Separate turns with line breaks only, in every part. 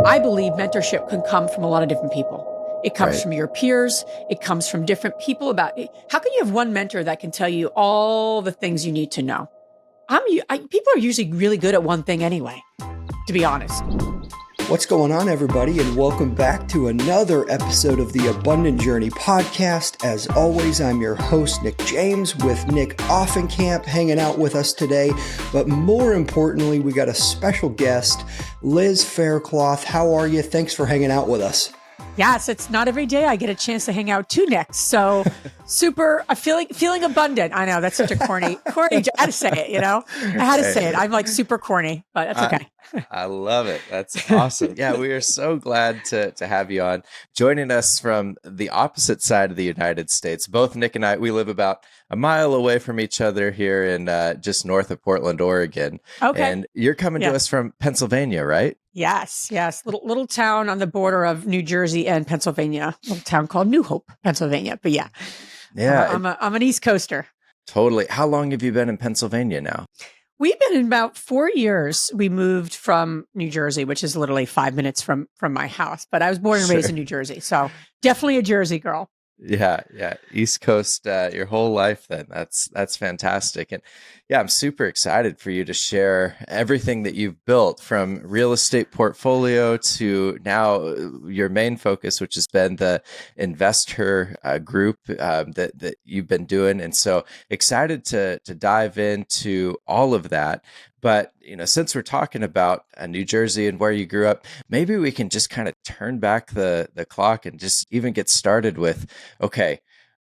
I believe mentorship can come from a lot of different people. It comes from your peers. It comes from different people. How can you have one mentor that can tell you all the things you need to know? People are usually really good at one thing anyway, to be honest.
What's going on, everybody, and welcome back to another episode of the Abundant Journey podcast. As always, I'm your host, Nick James, with Nick Offenkamp hanging out with us today. But more importantly, we got a special guest, Liz Faircloth. How are you? Thanks for hanging out with us.
Yes, it's not every day I get a chance to hang out too, Nick. So feeling abundant. I know that's such a corny. I had to say it, I had to say it. I'm like super corny, but that's okay.
I love it. That's awesome. Yeah, we are so glad to have you on, joining us from the opposite side of the United States. Both Nick and I, we live about a mile away from each other here in just north of Portland, Oregon.
Okay.
And you're coming to us from Pennsylvania, right?
Yes. Little town on the border of New Jersey and Pennsylvania. Little town called New Hope, Pennsylvania. But yeah. I'm an East Coaster.
Totally. How long have you been in Pennsylvania now?
We've been in about 4 years. We moved from New Jersey, which is literally 5 minutes from my house. But I was born and raised in New Jersey. So definitely a Jersey girl.
Yeah. East Coast, your whole life then. That's fantastic. And yeah, I'm super excited for you to share everything that you've built, from real estate portfolio to now your main focus, which has been the InvestHER group that you've been doing. And so excited to dive into all of that. But, since we're talking about New Jersey and where you grew up, maybe we can just kind of turn back the clock and just even get started with, okay,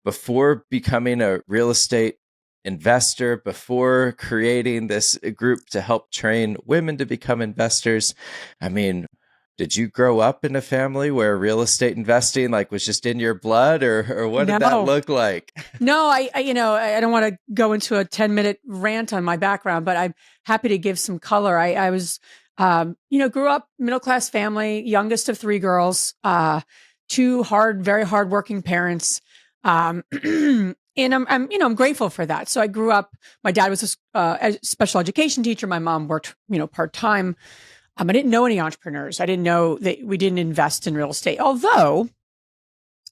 before becoming a real estate investor, before creating this group to help train women to become investors, did you grow up in a family where real estate investing was just in your blood, or what did that look like?
No, I don't want to go into a 10-minute rant on my background, but I'm happy to give some color. I was, grew up middle-class family, youngest of 3 girls, 2 very hard-working parents. And I'm grateful for that. So I grew up, my dad was a special education teacher. My mom worked, part-time. I didn't know any entrepreneurs. I didn't know that we didn't invest in real estate. Although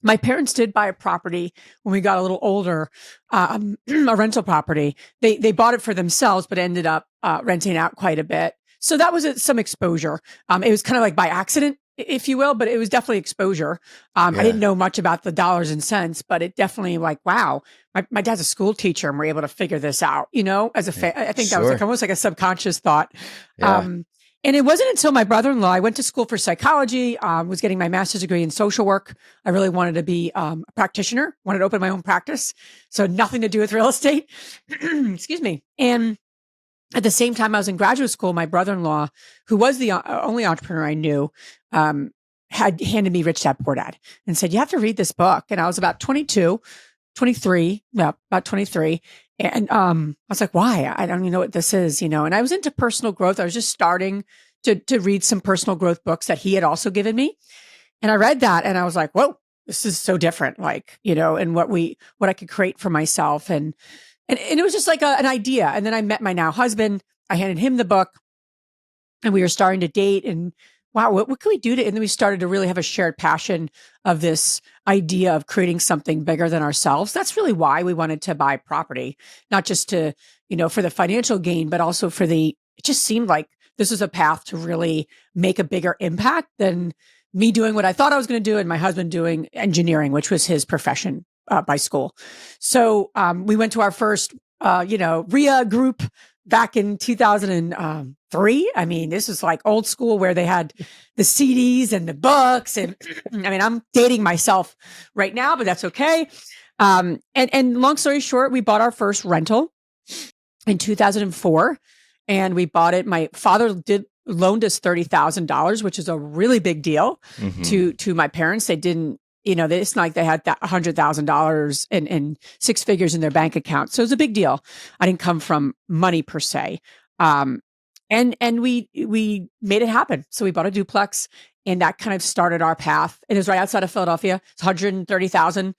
my parents did buy a property when we got a little older, a rental property. They bought it for themselves, but ended up renting out quite a bit. So that was some exposure. It was kind of like by accident, if you will, but it was definitely exposure. I didn't know much about the dollars and cents, but it definitely wow, my dad's a school teacher and we're able to figure this out, as I think that was almost like a subconscious thought.
Yeah.
And it wasn't until my brother-in-law, I went to school for psychology, was getting my master's degree in social work. I really wanted to be a practitioner, wanted to open my own practice. So nothing to do with real estate. Excuse me. And at the same time I was in graduate school, my brother-in-law, who was the only entrepreneur I knew, had handed me Rich Dad Poor Dad and said, you have to read this book. And I was about 23. And I was like, why? I don't even know what this is, And I was into personal growth. I was just starting to read some personal growth books that he had also given me. And I read that and I was like, whoa, this is so different, and what I could create for myself. And it was just like an idea. And then I met my now husband. I handed him the book and we were starting to date, and wow, what can we do and then we started to really have a shared passion of this idea of creating something bigger than ourselves. That's really why we wanted to buy property, not just to, for the financial gain, but also it just seemed like this was a path to really make a bigger impact than me doing what I thought I was going to do and my husband doing engineering, which was his profession by school. So we went to our first, RIA group back in 2003. This is like old school where they had the CDs and the books. And I'm dating myself right now, but that's okay. And long story short, we bought our first rental in 2004 and we bought it. My father loaned us $30,000, which is a really big deal to my parents. They didn't, it's not like they had that $100,000 and 6 figures in their bank account. So it was a big deal. I didn't come from money per se. And we made it happen. So we bought a duplex and that kind of started our path. It was right outside of Philadelphia. It's 130,000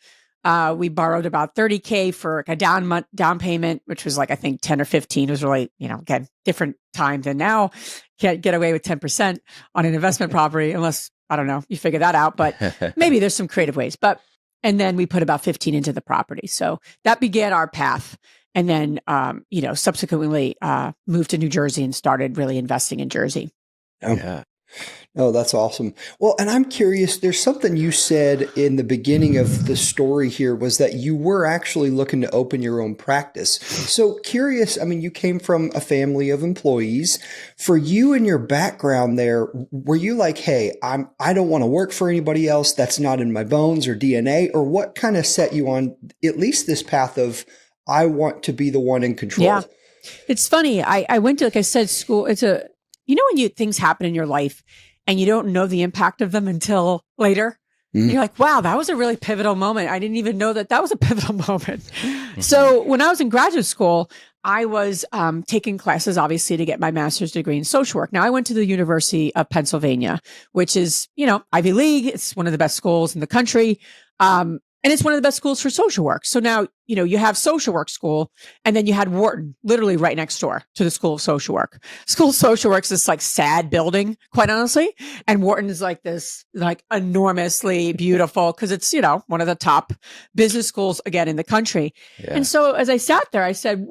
We borrowed about $30K for like a down payment, which was like, I think 10 or 15. It was really, again, different time than now. Can't get away with 10% on an investment property unless, I don't know, you figure that out, but maybe there's some creative ways. And then we put about 15 into the property. So that began our path. And then, subsequently moved to New Jersey and started really investing in Jersey.
Yeah.
Oh, that's awesome. Well, and I'm curious, there's something you said in the beginning of the story here was that you were actually looking to open your own practice. So curious, I mean, you came from a family of employees. For you and your background there, were you like, hey, I don't want to work for anybody else. That's not in my bones or DNA, or what kind of set you on at least this path of, I want to be the one in control?
Yeah. It's funny. I went to, like I said, school. When things happen in your life and you don't know the impact of them until later, you're like, wow, that was a really pivotal moment. I didn't even know that was a pivotal moment. So when I was in graduate school, I was taking classes, obviously, to get my master's degree in social work. Now, I went to the University of Pennsylvania, which is, Ivy League. It's one of the best schools in the country. And it's one of the best schools for social work. So now, you have social work school, and then you had Wharton literally right next door to the School of Social Work. School of Social Work is this like sad building, quite honestly. And Wharton is like this, like enormously beautiful because it's, one of the top business schools again in the country. Yeah. And so as I sat there, I said,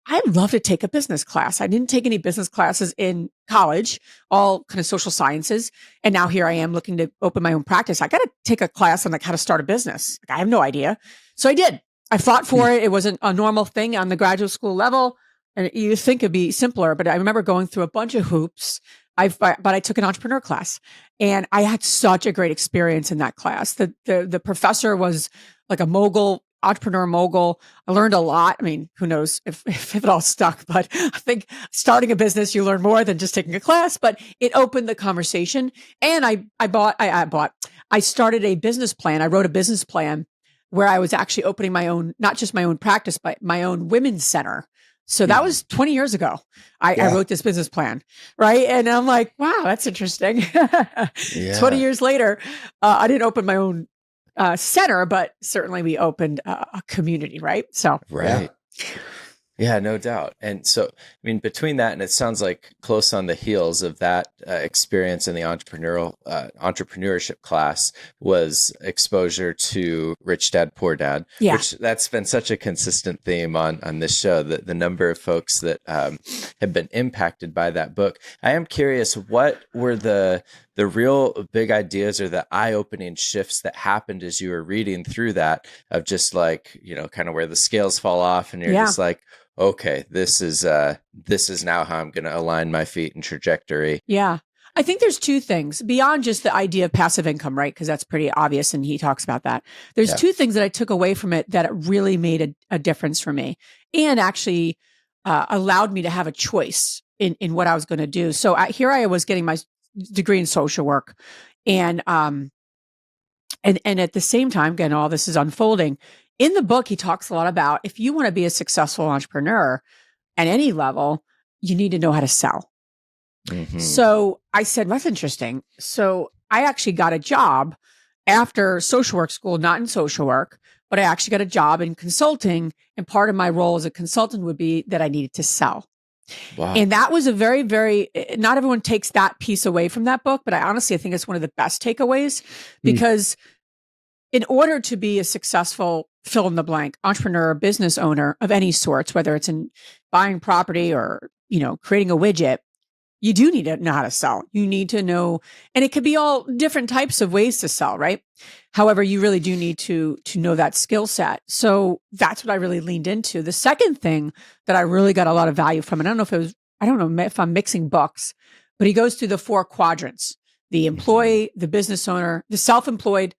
I'd love to take a business class. I didn't take any business classes in college, all kind of social sciences. And now here I am looking to open my own practice. I got to take a class on like how to start a business. I have no idea. So I did. I fought for it. It wasn't a normal thing on the graduate school level. And you think it'd be simpler, but I remember going through a bunch of hoops. But I took an entrepreneur class and I had such a great experience in that class. The professor was like a entrepreneur mogul. I learned a lot. I mean, who knows if it all stuck, but I think starting a business, you learn more than just taking a class, but it opened the conversation. And I started a business plan. I wrote a business plan where I was actually opening my own, not just my own practice, but my own women's center. So that was 20 years ago. I wrote this business plan, right? And I'm like, wow, that's interesting. 20 years later, I didn't open my own center, but certainly we opened a community, right? So,
right. Yeah, no doubt. And so, I mean, between that and it sounds like close on the heels of that experience in the entrepreneurship class was exposure to Rich Dad, Poor Dad, which that's been such a consistent theme on this show, that the number of folks that have been impacted by that book. I am curious, what were the real big ideas or the eye-opening shifts that happened as you were reading through that, of just like, kind of where the scales fall off and you're just like, okay, this is now how I'm going to align my feet and trajectory.
Yeah. I think there's two things beyond just the idea of passive income, right? Because that's pretty obvious. And he talks about that. There's two things that I took away from it that really made a difference for me and actually allowed me to have a choice in what I was going to do. So here I was getting my degree in social work. And at the same time, again, all this is unfolding. In the book, he talks a lot about if you want to be a successful entrepreneur at any level, you need to know how to sell. Mm-hmm. So I said, that's interesting. So I actually got a job after social work school, not in social work, but I actually got a job in consulting. And part of my role as a consultant would be that I needed to sell. Wow. And that was a very, very, not everyone takes that piece away from that book, but I think it's one of the best takeaways because in order to be a successful fill in the blank entrepreneur, business owner of any sorts, whether it's in buying property or, creating a widget, you do need to know how to sell. You need to know, and it could be all different types of ways to sell, right? However, you really do need to know that skill set. So that's what I really leaned into. The second thing that I really got a lot of value from, and I don't know if I'm mixing books, but he goes through the 4 quadrants: the employee, the business owner, the self-employed,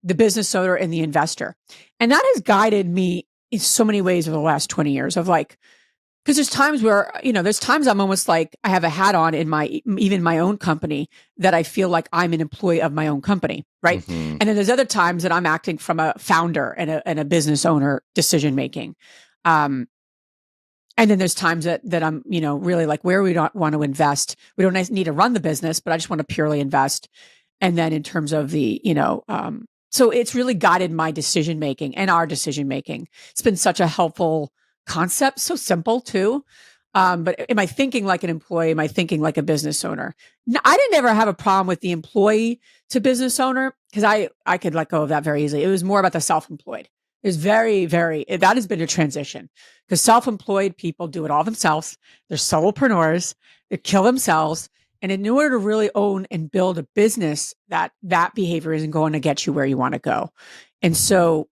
the business owner, and the investor. And that has guided me in so many ways over the last 20 years of like, because there's times where, there's times I'm almost like I have a hat on in even my own company that I feel like I'm an employee of my own company, right? Mm-hmm. And then there's other times that I'm acting from a founder and a business owner decision making. And then there's times that I'm, really like where we don't want to invest. We don't need to run the business, but I just want to purely invest. And then in terms of the, So it's really guided my decision making and our decision making. It's been such a helpful concept, so simple too. But am I thinking like an employee? Am I thinking like a business owner? No, I didn't ever have a problem with the employee to business owner because I could let go of that very easily. It was more about the self-employed. It was that has been a transition because self-employed people do it all themselves. They're solopreneurs. They kill themselves. And in order to really own and build a business, that behavior isn't going to get you where you want to go. And so,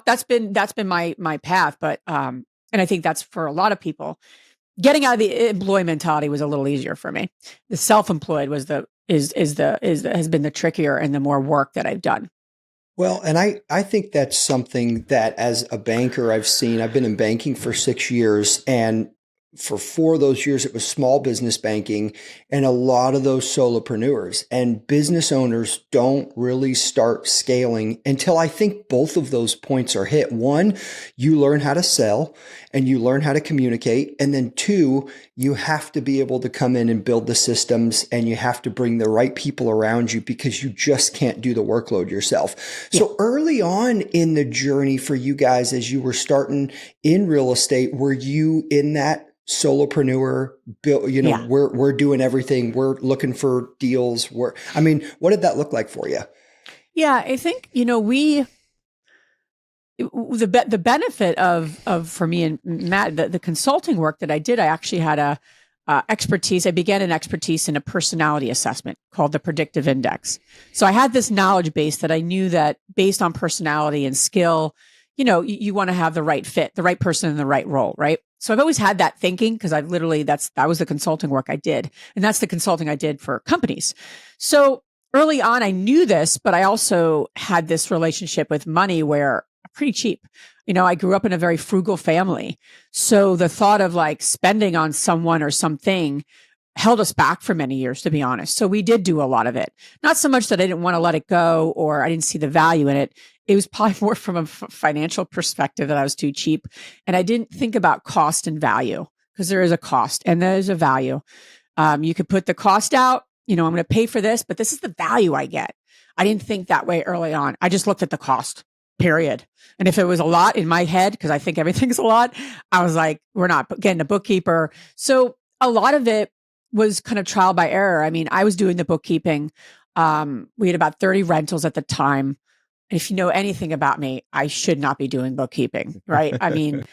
that's been my path. But, and I think that's for a lot of people. Getting out of the employee mentality was a little easier for me. The self-employed has been the trickier and the more work that I've done.
Well, and I think that's something that as a banker, I've been in banking for 6 years, and for 4 of those years, it was small business banking, and a lot of those solopreneurs and business owners don't really start scaling until I think both of those points are hit. One, you learn how to sell and you learn how to communicate. And then 2, you have to be able to come in and build the systems, and you have to bring the right people around you because you just can't do the workload yourself. Yeah. So early on in the journey for you guys, as you were starting in real estate, were you in that solopreneur,
Yeah.
we're doing everything. We're looking for deals. What did that look like for you?
Yeah, I think, the benefit of for me and Matt, the consulting work that I did, I actually had a expertise. I began an expertise in a personality assessment called the predictive index. So I had this knowledge base that I knew that based on personality and skill, you want to have the right fit, the right person in the right role, right? So I've always had that thinking because that was the consulting work I did. And that's the consulting I did for companies. So early on, I knew this, but I also had this relationship with money where I'm pretty cheap. I grew up in a very frugal family. So the thought of like spending on someone or something held us back for many years, to be honest. So we did do a lot of it. Not so much that I didn't want to let it go or I didn't see the value in it. It was probably more from a financial perspective that I was too cheap. And I didn't think about cost and value because there is a cost and there is a value. You could put the cost out, I'm going to pay for this, but this is the value I get. I didn't think that way early on. I just looked at the cost, period. And if it was a lot in my head, because I think everything's a lot, I was like, we're not getting a bookkeeper. So a lot of it was kind of trial by error. I mean, I was doing the bookkeeping. We had about 30 rentals at the time. And if you know anything about me, I should not be doing bookkeeping, right? I mean,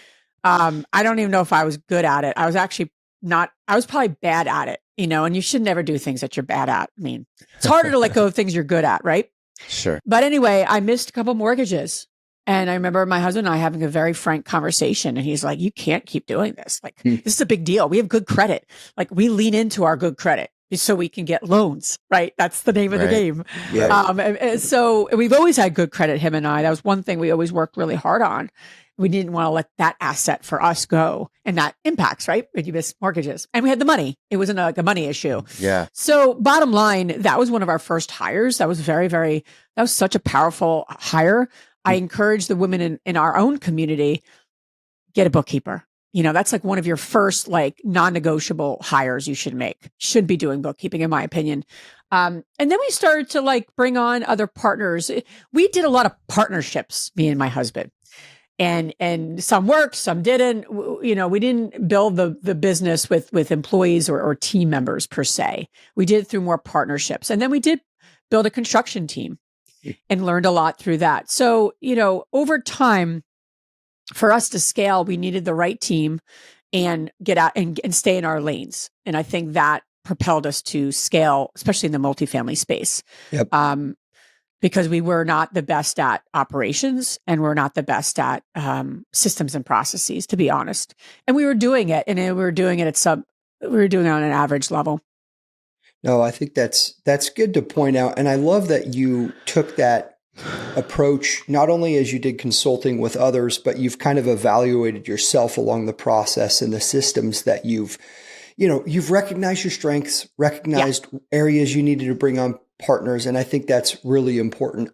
I don't even know if I was good at it. I was probably bad at it, and you should never do things that you're bad at. I mean, it's harder to let go of things you're good at, right?
Sure.
But anyway, I missed a couple mortgages. And I remember my husband and I having a very frank conversation, and he's like, you can't keep doing this. Like, this is a big deal. We have good credit. Like, we lean into our good credit so we can get loans, right? That's the name of the game.
Yeah.
And so we've always had good credit, him and I. That was one thing we always worked really hard on. We didn't want to let that asset for us go. And that impacts, right? When you miss mortgages. And we had the money. It wasn't like a money issue.
Yeah.
So bottom line, that was one of our first hires. That was that was such a powerful hire. I encourage the women in our own community, get a bookkeeper. That's like one of your first like non-negotiable hires you should make. Should be doing bookkeeping, in my opinion. And then we started to like bring on other partners. We did a lot of partnerships, me and my husband. And some worked, some didn't. We didn't build the business with employees or team members per se. We did it through more partnerships. And then we did build a construction team and learned a lot through that. So, over time, for us to scale, we needed the right team and get out and stay in our lanes. And I think that propelled us to scale, especially in the multifamily space.
Yep.
Because we were not the best at operations and we're not the best at systems and processes, to be honest. And we were doing it, and we were doing it on an average level.
No, I think that's good to point out. And I love that you took that approach, not only as you did consulting with others, but you've kind of evaluated yourself along the process and the systems that you've recognized your strengths, recognized areas you needed to bring on partners. And I think that's really important.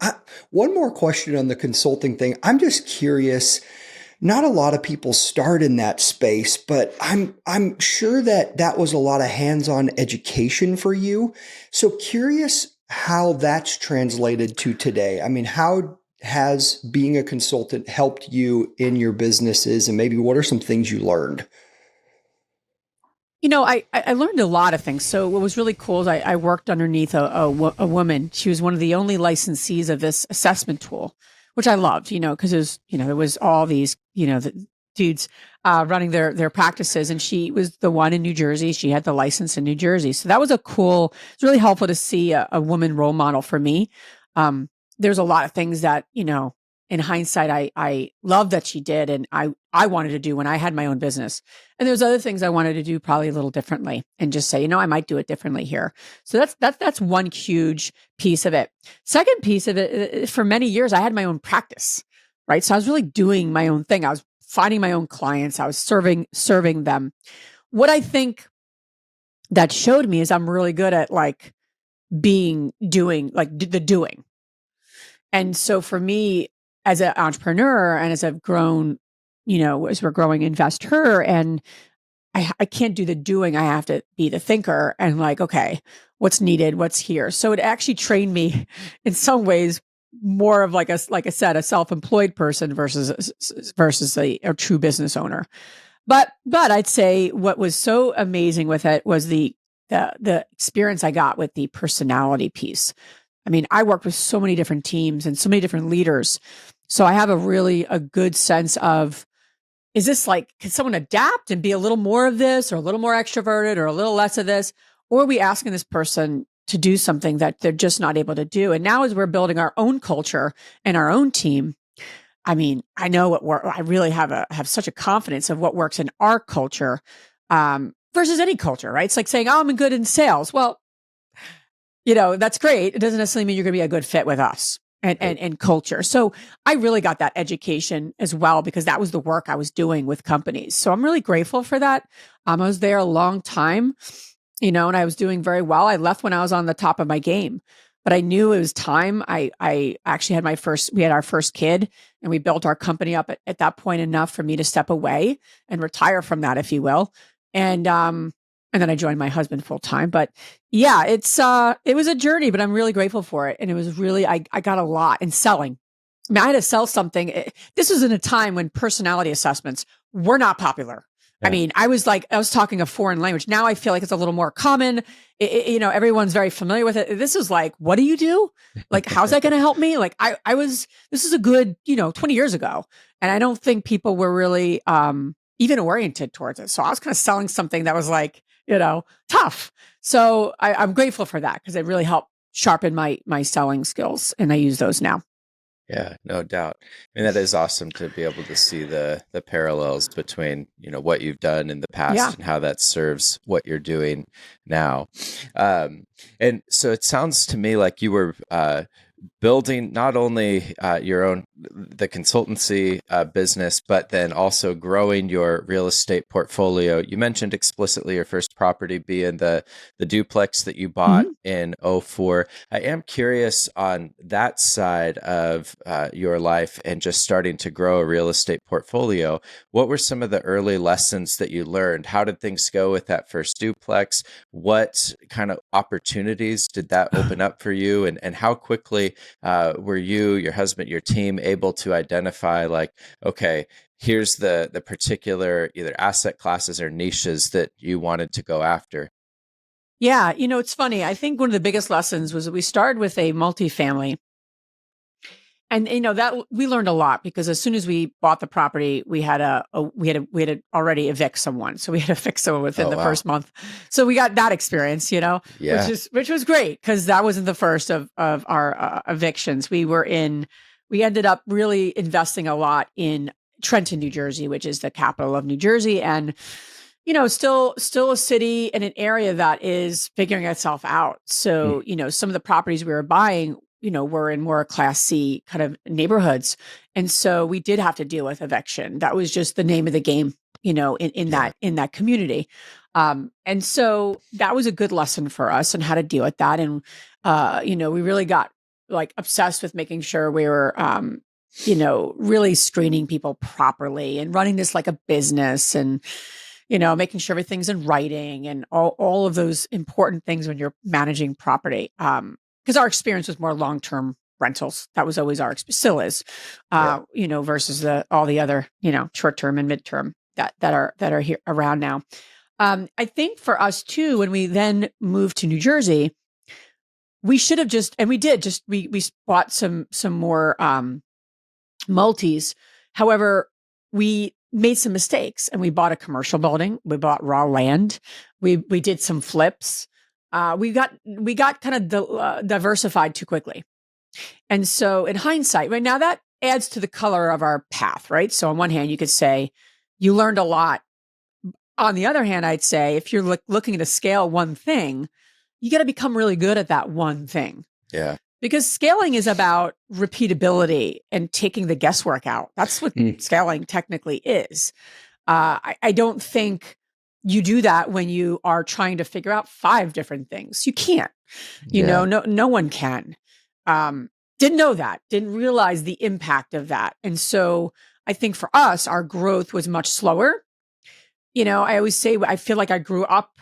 One more question on the consulting thing. I'm just curious. Not a lot of people start in that space, but I'm sure that was a lot of hands-on education for you. So curious how that's translated to today. I mean, how has being a consultant helped you in your businesses, and maybe what are some things you learned?
I learned a lot of things. So what was really cool is I worked underneath a woman. She was one of the only licensees of this assessment tool, which I loved, because there was all these, the dudes running their practices, and she was the one in New Jersey. She had the license in New Jersey. So that was it's really helpful to see a woman role model for me. There's a lot of things that, in hindsight, I love that she did, and I wanted to do when I had my own business. And there's other things I wanted to do probably a little differently, and just say, I might do it differently here. So that's one huge piece of it. Second piece of it, for many years, I had my own practice, right? So I was really doing my own thing. I was finding my own clients. I was serving them. What I think that showed me is I'm really good at doing. And so for me, as an entrepreneur and as I've grown, as we're growing InvestHER, and I can't do the doing. I have to be the thinker and okay, what's needed, what's here. So it actually trained me in some ways more of like I said, a self-employed person versus a true business owner. But I'd say what was so amazing with it was the experience I got with the personality piece. I mean, I worked with so many different teams and so many different leaders. So I have a good sense of, is this can someone adapt and be a little more of this or a little more extroverted or a little less of this? Or are we asking this person to do something that they're just not able to do? And now as we're building our own culture and our own team, I mean, I know I really have such a confidence of what works in our culture versus any culture, right? It's like saying, I'm good in sales. Well, that's great. It doesn't necessarily mean you're going to be a good fit with us and culture. So I really got that education as well, because that was the work I was doing with companies. So I'm really grateful for that. I was there a long time, and I was doing very well. I left when I was on the top of my game, but I knew it was time. I actually had we had our first kid, and we built our company up at that point enough for me to step away and retire from that, if you will. And then I joined my husband full time. But yeah, it was a journey, but I'm really grateful for it. And it was really, I got a lot in selling. I mean, I had to sell something. This was in a time when personality assessments were not popular. Yeah. I mean, I was talking a foreign language. Now I feel like it's a little more common. Everyone's very familiar with it. This is what do you do? How's that going to help me? This is a good, 20 years ago. And I don't think people were really, even oriented towards it. So I was kind of selling something that was tough. So I'm grateful for that, because it really helped sharpen my selling skills, and I use those now.
Yeah, no doubt. I mean, that is awesome to be able to see the parallels between, what you've done in the past and how that serves what you're doing now. And so it sounds to me like you were building not only the consultancy business, but then also growing your real estate portfolio. You mentioned explicitly your first property being the duplex that you bought in 2004. I am curious on that side of your life and just starting to grow a real estate portfolio. What were some of the early lessons that you learned? How did things go with that first duplex? What kind of opportunities did that open up for you? And how quickly were you, your husband, your team able to identify okay, here's the particular either asset classes or niches that you wanted to go after?
Yeah. It's funny. I think one of the biggest lessons was that we started with a multifamily. And that we learned a lot, because as soon as we bought the property, we had to already evict someone, so we had to fix someone within the first month. So we got that experience, which was great, because that wasn't the first of our evictions. We ended up really investing a lot in Trenton, New Jersey, which is the capital of New Jersey, and still a city and an area that is figuring itself out. So some of the properties we were buying, were in more Class C kind of neighborhoods. And so we did have to deal with eviction. That was just the name of the game, in that community. And so that was a good lesson for us on how to deal with that. And, we really got obsessed with making sure we were, really screening people properly and running this like a business, and, making sure everything's in writing and all of those important things when you're managing property. because our experience was more long-term rentals. That was always our still is, versus all the other, short-term and midterm that are here around now. I think for us too, when we then moved to New Jersey, we should have we bought some more multis. However, we made some mistakes and we bought a commercial building. We bought raw land. We did some flips. We got kind of diversified too quickly. And so in hindsight, right now that adds to the color of our path, right? So on one hand, you could say you learned a lot. On the other hand, I'd say if you're looking to scale one thing, you got to become really good at that one thing.
Yeah.
Because scaling is about repeatability and taking the guesswork out. That's what scaling technically is. I don't think you do that when you are trying to figure out 5 different things. You can't. No one can. Didn't know that. Didn't realize the impact of that. And so I think for us, our growth was much slower. I always say I feel like I grew up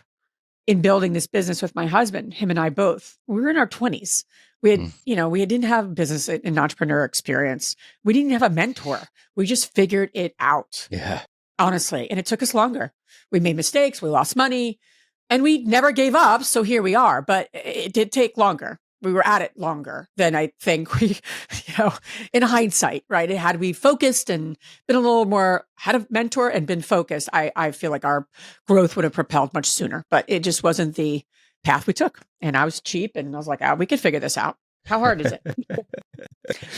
in building this business with my husband, him and I both. We were in our 20s. We had, we didn't have business and entrepreneur experience. We didn't have a mentor. We just figured it out.
Yeah.
Honestly. And it took us longer. We made mistakes. We lost money and we never gave up. So here we are, but it did take longer. We were at it longer than I think we, in hindsight, right? Had we focused and been a little more, had a mentor and been focused, I feel like our growth would have propelled much sooner, but it just wasn't the path we took. And I was cheap and I was like, we could figure this out. How hard is it?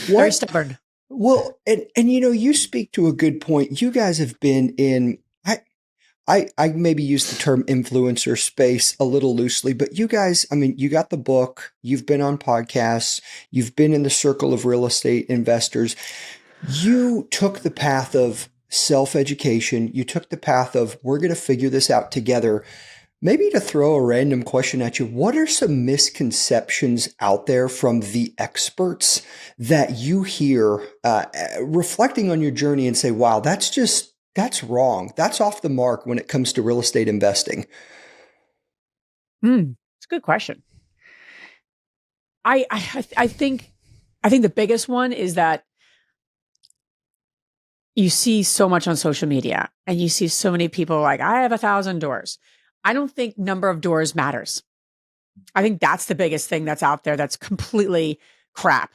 Very stubborn.
Well, and you speak to a good point. You guys have been in, I maybe use the term influencer space a little loosely, but you guys, you got the book, you've been on podcasts, you've been in the circle of real estate investors. You took the path of self-education. You took the path of, we're going to figure this out together. Maybe to throw a random question at you, what are some misconceptions out there from the experts that you hear reflecting on your journey and say, wow, that's wrong. That's off the mark when it comes to real estate investing?
It's a good question. I think the biggest one is that you see so much on social media and you see so many people like, I have 1,000 doors. I don't think number of doors matters. I think that's the biggest thing that's out there that's completely crap,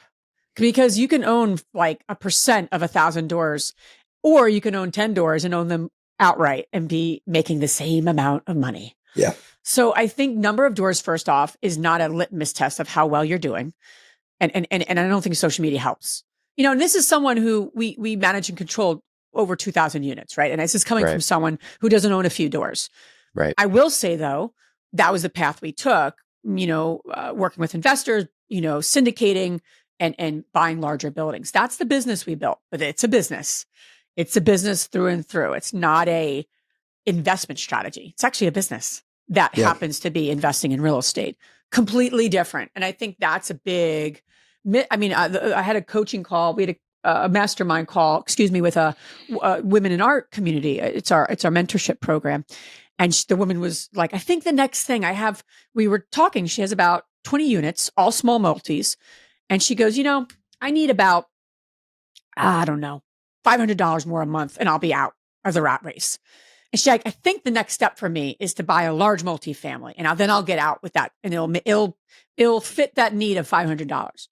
because you can own like 1% of 1,000 doors, or you can own 10 doors and own them outright and be making the same amount of money.
Yeah.
So I think number of doors, first off, is not a litmus test of how well you're doing. And I don't think social media helps. And this is someone who we manage and control over 2,000 units, right? And this is coming from someone who doesn't own a few doors.
Right.
I will say though, that was the path we took, working with investors, syndicating and buying larger buildings. That's the business we built, but it's a business. It's a business through and through. It's not a investment strategy. It's actually a business that happens to be investing in real estate. Completely different. And I think that's a big, I had a coaching call. We had a mastermind call, with a women in art community. It's our mentorship program. And the woman was like, I think the next thing we were talking, she has about 20 units, all small multis. And she goes, I need about, $500 more a month and I'll be out of the rat race. And she's like, I think the next step for me is to buy a large multifamily and then I'll get out with that and it'll fit that need of $500.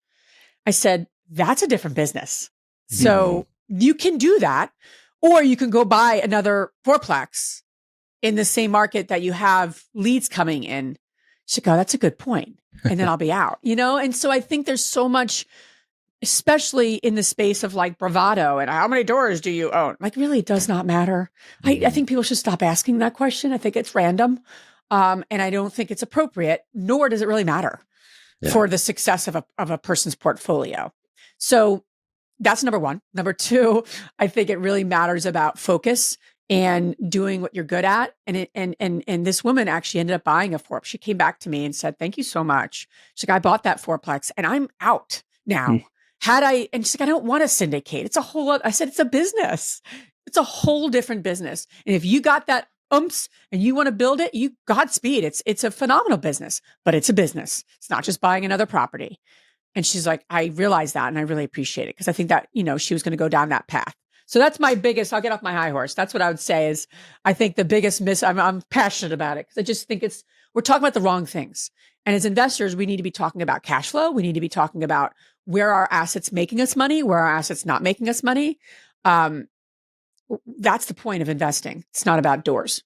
I said, that's a different business. So you can do that, or you can go buy another fourplex in the same market that you have leads coming in. She'd go, that's a good point. And then I'll be out, And so I think there's so much, especially in the space of like bravado and how many doors do you own? Like, really, it does not matter. I think people should stop asking that question. I think it's random. And I don't think it's appropriate, nor does it really matter for the success of a person's portfolio. So that's number one. Number two, I think it really matters about focus and doing what you're good at. And this woman actually ended up buying a fourplex. She came back to me and said, thank you so much. She's like, I bought that fourplex and I'm out now. And she's like, I don't want to syndicate. It's a whole other, I said, it's a business. It's a whole different business. And if you got that oomph and you want to build it, you Godspeed. It's a phenomenal business, but it's a business. It's not just buying another property. And she's like, I realize that. And I really appreciate it. Cause I think that, she was going to go down that path. So that's my biggest, I'll get off my high horse. That's what I would say is I think the biggest I'm passionate about it. Cause I just think we're talking about the wrong things. And as investors, we need to be talking about cash flow. We need to be talking about where our assets making us money, where our assets not making us money. That's the point of investing. It's not about doors.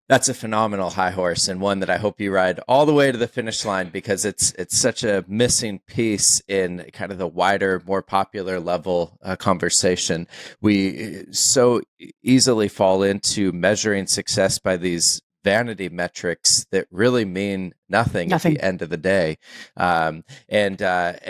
That's a phenomenal high horse, and one that I hope you ride all the way to the finish line, because it's such a missing piece in kind of the wider, more popular level conversation. We so easily fall into measuring success by these vanity metrics that really mean nothing at the end of the day. And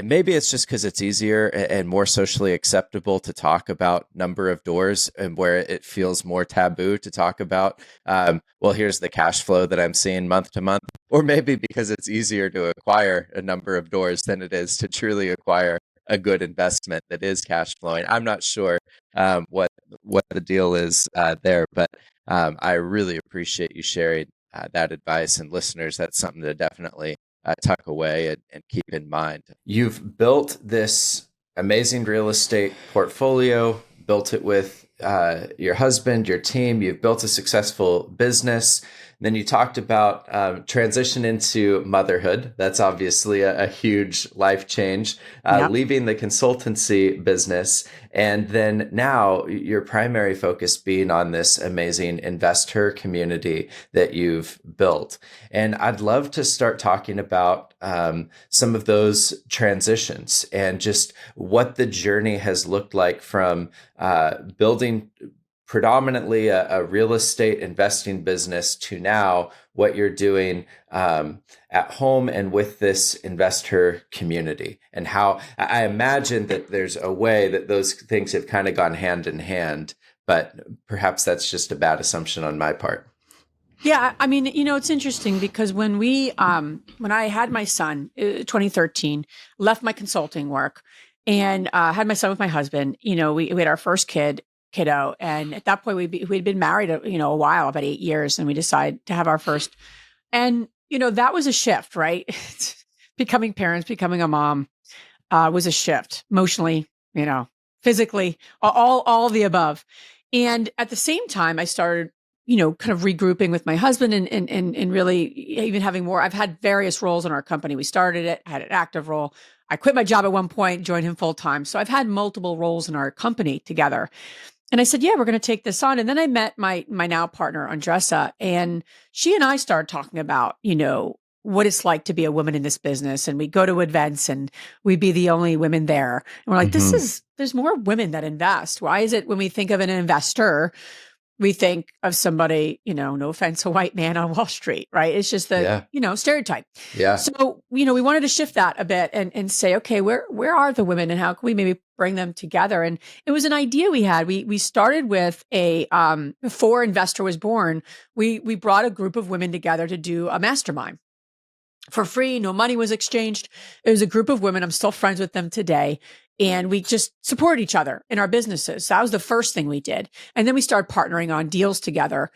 maybe it's just because it's easier and more socially acceptable to talk about number of doors, and where it feels more taboo to talk about, well, here's the cash flow that I'm seeing month to month. Or maybe because it's easier to acquire a number of doors than it is to truly acquire a good investment that is cash flowing. I'm not sure what the deal is there, but I really appreciate you sharing that advice, and listeners, that's something to definitely tuck away and keep in mind. You've built this amazing real estate portfolio, built it with your husband, your team. You've built a successful business. And then you talked about transition into motherhood. That's obviously a huge life change, leaving the consultancy business. And then now your primary focus being on this amazing InvestHER community that you've built. And I'd love to start talking about some of those transitions and just what the journey has looked like from building predominantly a real estate investing business to now what you're doing at home and with this InvestHER community, and how I imagine that there's a way that those things have kind of gone hand in hand, but perhaps that's just a bad assumption on my part.
Yeah. I mean, it's interesting because when I had my son, 2013, left my consulting work and had my son with my husband, we had our first kiddo. And at that point we'd been married, a while, about 8 years, and we decided to have our first, and, that was a shift, right? Becoming parents, becoming a mom, was a shift emotionally, physically, all of the above. And at the same time, I started, kind of regrouping with my husband and really even having more. I've had various roles in our company. We started it, I had an active role. I quit my job at one point, joined him full time. So I've had multiple roles in our company together. And I said, yeah, we're going to take this on. And then I met my now partner, Andressa, and she and I started talking about, what it's like to be a woman in this business. And we go to events and we'd be the only women there. And we're like, there's more women that invest. Why is it when we think of an investor, we think of somebody, no offense, a white man on Wall Street, right? It's just the, stereotype.
Yeah.
So, we wanted to shift that a bit and say, okay, where are the women and how can we maybe bring them together? And it was an idea we had. We started with before InvestHER was born, we brought a group of women together to do a mastermind for free. No money was exchanged. It was a group of women. I'm still friends with them today. And we just support each other in our businesses. So that was the first thing we did. And then we started partnering on deals together,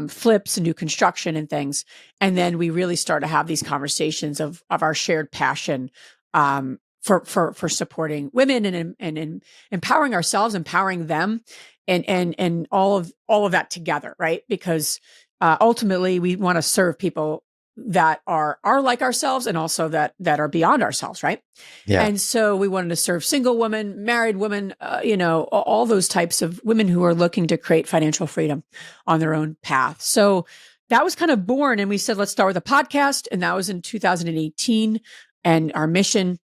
flips and new construction and things. And then we really started to have these conversations of our shared passion for supporting women and empowering ourselves, empowering them, and all of that together, right? Because ultimately we want to serve people that are like ourselves and also that are beyond ourselves, right? Yeah. And so we wanted to serve single women, married women, all those types of women who are looking to create financial freedom on their own path. So that was kind of born, and we said, let's start with a podcast. And that was in 2018. And our mission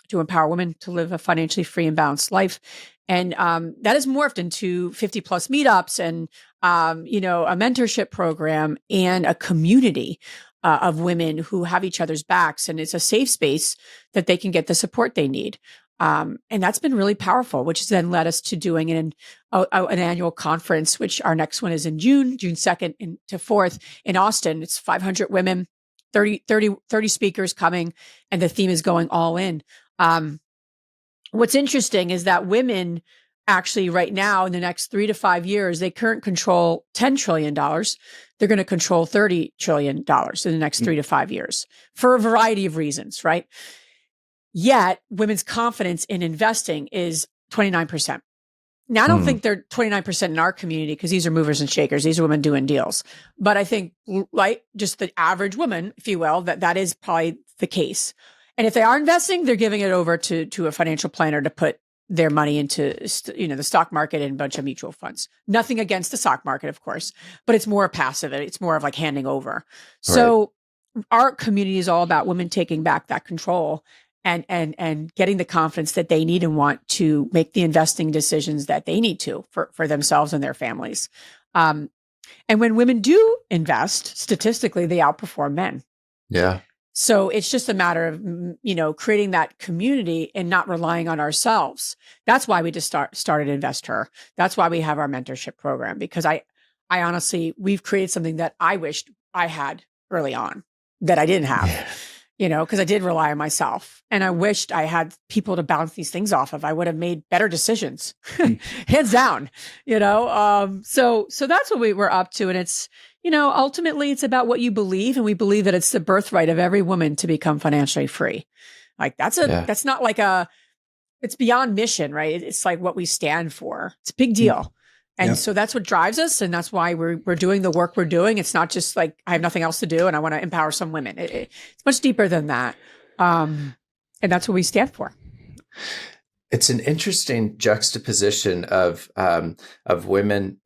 to empower women to live a financially free and balanced life. And that has morphed into 50 plus meetups and, a mentorship program and a community of women who have each other's backs. And it's a safe space that they can get the support they need. And that's been really powerful, which has then led us to doing an annual conference, which our next one is in June 2nd to 4th in Austin. It's 500 women, 30 speakers coming, and the theme is going all in. What's interesting is that women actually right now in the next 3 to 5 years, they currently control $10 trillion. They're going to control $30 trillion in the next 3 to 5 years for a variety of reasons, right? Yet women's confidence in investing is 29%. Now, I don't think they're 29% in our community because these are movers and shakers. These are women doing deals. But I think like just the average woman, if you will, that is probably the case. And if they are investing, they're giving it over to a financial planner to put their money into, the stock market and a bunch of mutual funds. Nothing against the stock market, of course, but it's more passive. It's more of like handing over. So our community is all about women taking back that control and getting the confidence that they need and want to make the investing decisions that they need to for themselves and their families. And when women do invest, statistically, they outperform men.
Yeah.
So it's just a matter of, creating that community and not relying on ourselves. That's why we just started InvestHER. That's why we have our mentorship program, because I honestly, we've created something that I wished I had early on that I didn't have, because I did rely on myself and I wished I had people to bounce these things off of. I would have made better decisions, hands down, so that's what we were up to. And it's, ultimately it's about what you believe. And we believe that it's the birthright of every woman to become financially free. Like that's not like it's beyond mission, right? It's like what we stand for. It's a big deal. And so that's what drives us. And that's why we're doing the work we're doing. It's not just like, I have nothing else to do and I want to empower some women. It's much deeper than that. And that's what we stand for.
It's an interesting juxtaposition of women.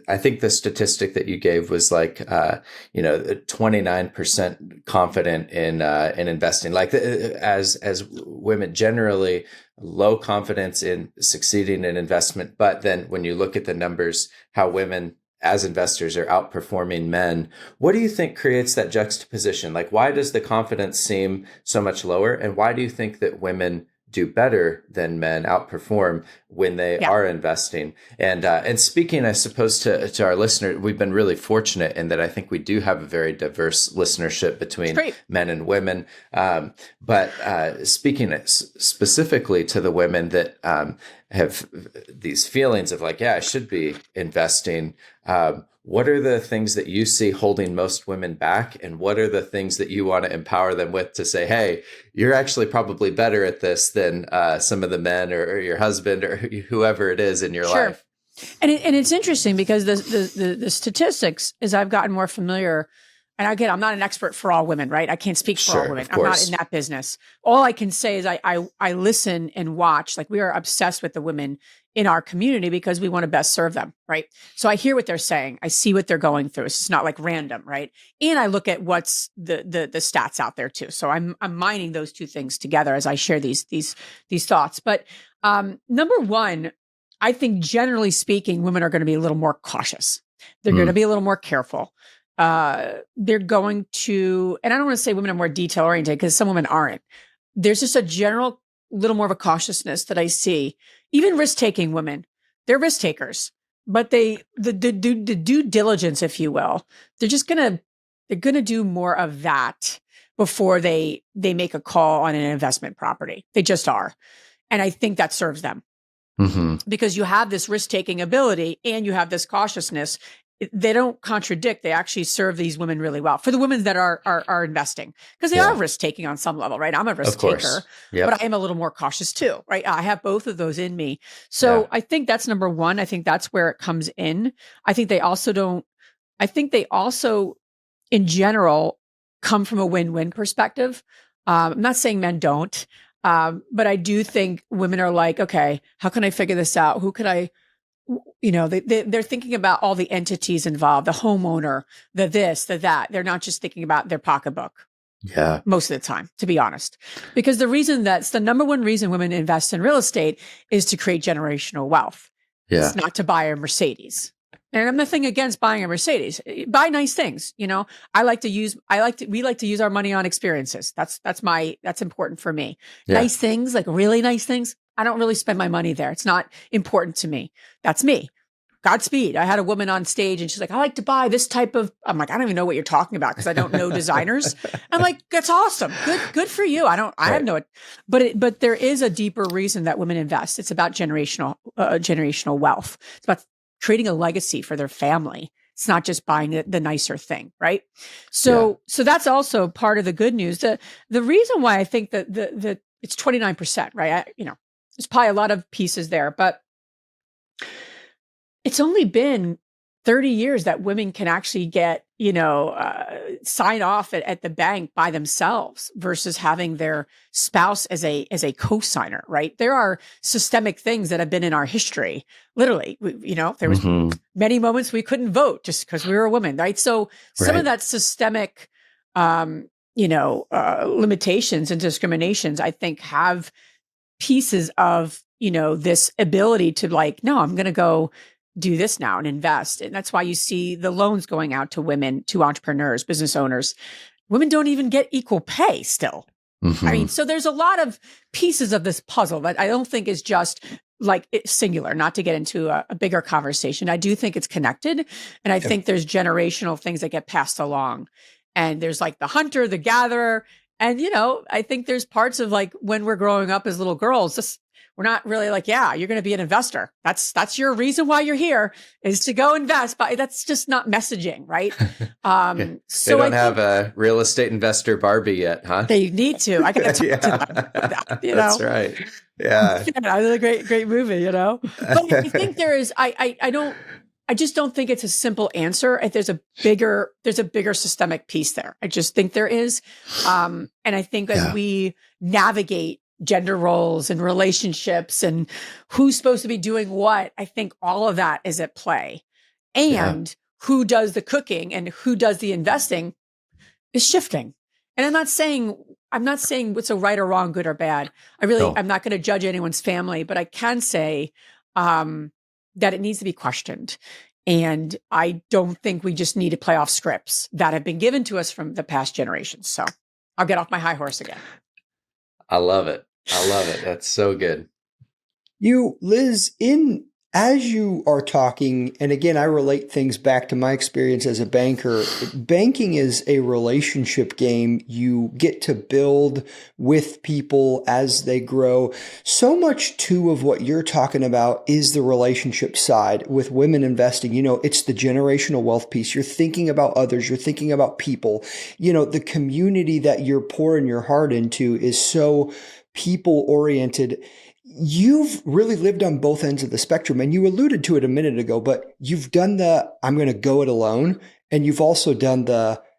I think the statistic that you gave was like 29% confident in investing. Like as women generally low confidence in succeeding in investment, but then when you look at the numbers, how women as investors are outperforming men. What do you think creates that juxtaposition? Like, why does the confidence seem so much lower, and why do you think that women do better than men, outperform when they are investing? And speaking, I suppose, to our listener, we've been really fortunate in that I think we do have a very diverse listenership between men and women. But speaking specifically to the women that have these feelings of like, I should be investing. What are the things that you see holding most women back? And what are the things that you want to empower them with to say, hey, you're actually probably better at this than some of the men or your husband or whoever it is in your life?
And it's interesting because the statistics, as I've gotten more familiar, and again, I'm not an expert for all women, right? I can't speak for all women. I'm not in that business. All I can say is I listen and watch. Like, we are obsessed with the women in our community because we want to best serve them, right? So I hear what they're saying. I see what they're going through. It's just not like random, right? And I look at what's the stats out there too. So I'm mining those two things together as I share these thoughts. But number one, I think generally speaking, women are going to be a little more cautious. They're going to be a little more careful. They're going to, and I don't want to say women are more detail oriented because some women aren't. There's just a general little more of a cautiousness that I see. Even risk-taking women, they're risk takers, but the due diligence, if you will, they're gonna do more of that before they make a call on an investment property. They just are, and I think that serves them because you have this risk-taking ability and you have this cautiousness. They don't contradict. They actually serve these women really well for the women that are investing because they are risk taking on some level, right? I'm a risk taker, but I am a little more cautious too, right? I have both of those in me. So I think that's number one. I think that's where it comes in. I think they also in general come from a win-win perspective. I'm not saying men don't, but I do think women are like, okay, how can I figure this out? Who could I, they're thinking about all the entities involved, the homeowner, the this, the that. They're not just thinking about their pocketbook. Yeah. Most of the time, to be honest, because that's the number one reason women invest in real estate is to create generational wealth. Yeah. It's not to buy a Mercedes. And I'm nothing against buying a Mercedes. Buy nice things. We like to use our money on experiences. That's important for me. Yeah. Nice things, like really nice things. I don't really spend my money there. It's not important to me. That's me. Godspeed. I had a woman on stage and she's like, I like to buy this type of, I'm like, I don't even know what you're talking about because I don't know designers. I'm like, that's awesome. Good for you. I have no, but there is a deeper reason that women invest. It's about generational wealth. It's about creating a legacy for their family. It's not just buying the nicer thing. Right. So that's also part of the good news. The reason why I think that it's 29%, right? There's probably a lot of pieces there, but it's only been 30 years that women can actually get, sign off at the bank by themselves versus having their spouse as a co-signer, right? There are systemic things that have been in our history. Literally, there was many moments we couldn't vote just because we were a woman, right? So some of that systemic, limitations and discriminations, I think, have pieces of, this ability to like, no, I'm going to go do this now and invest. And that's why you see the loans going out to women, to entrepreneurs, business owners. Women don't even get equal pay still. I mean, so there's a lot of pieces of this puzzle that I don't think is just like it's singular, not to get into a bigger conversation. I do think it's connected. And I think there's generational things that get passed along. And there's like the hunter, the gatherer. And, I think there's parts of like when we're growing up as little girls, we're not really like, yeah, you're going to be an investor. That's your reason why you're here is to go invest. But that's just not messaging, right?
So they don't have a real estate investor Barbie yet, huh?
They need to. I got to talk to them.
That's right. Yeah.
Another great movie, But I think there is, I just don't think it's a simple answer. There's a bigger systemic piece there. I just think there is. And I think as we navigate gender roles and relationships and who's supposed to be doing what, I think all of that is at play. And who does the cooking and who does the investing is shifting. And I'm not saying what's a right or wrong, good or bad. I'm not going to judge anyone's family, but I can say that it needs to be questioned. And I don't think we just need to play off scripts that have been given to us from the past generations. So I'll get off my high horse again.
I love it. That's so good.
Liz, as you are talking, and again, I relate things back to my experience as a banker. Banking is a relationship game. You get to build with people as they grow. So much too of what you're talking about is the relationship side with women investing. It's the generational wealth piece. You're thinking about others. You're thinking about people. The community that you're pouring your heart into is so people oriented. You've really lived on both ends of the spectrum, and you alluded to it a minute ago, but you've done I'm going to go it alone. And you've also done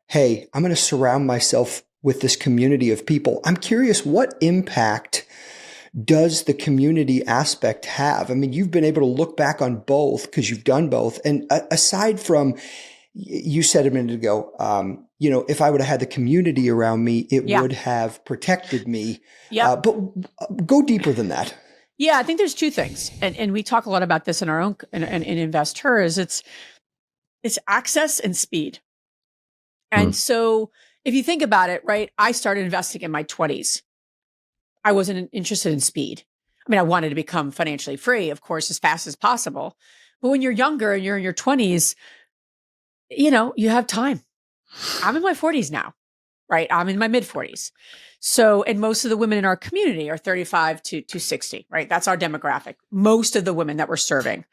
hey, I'm going to surround myself with this community of people. I'm curious, what impact does the community aspect have? I mean, you've been able to look back on both because you've done both. And aside from, you said a minute ago, if I would have had the community around me, it would have protected me. But go deeper than that.
Yeah, I think there's two things. And we talk a lot about this in our own, in InvestHER, is it's access and speed. And so if you think about it, right, I started investing in my 20s. I wasn't interested in speed. I mean, I wanted to become financially free, of course, as fast as possible. But when you're younger and you're in your 20s, you have time. I'm in my 40s now, right? I'm in my mid 40s. So, and most of the women in our community are 35 to 60, right? That's our demographic. Most of the women that we're serving,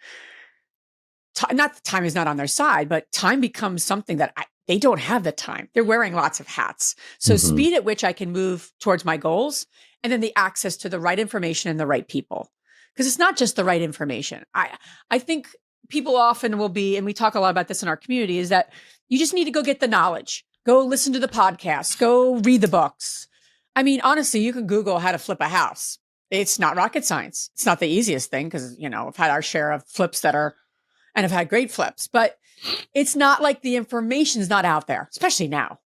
not the time is not on their side, but time becomes something that they don't have the time. They're wearing lots of hats. So speed at which I can move towards my goals, and then the access to the right information and the right people. Because it's not just the right information. I think people often will be, and we talk a lot about this in our community, is that you just need to go get the knowledge, go listen to the podcasts, go read the books. I mean, honestly, you can Google how to flip a house. It's not rocket science. It's not the easiest thing because, I've had our share of flips and I've had great flips, but it's not like the information's not out there, especially now.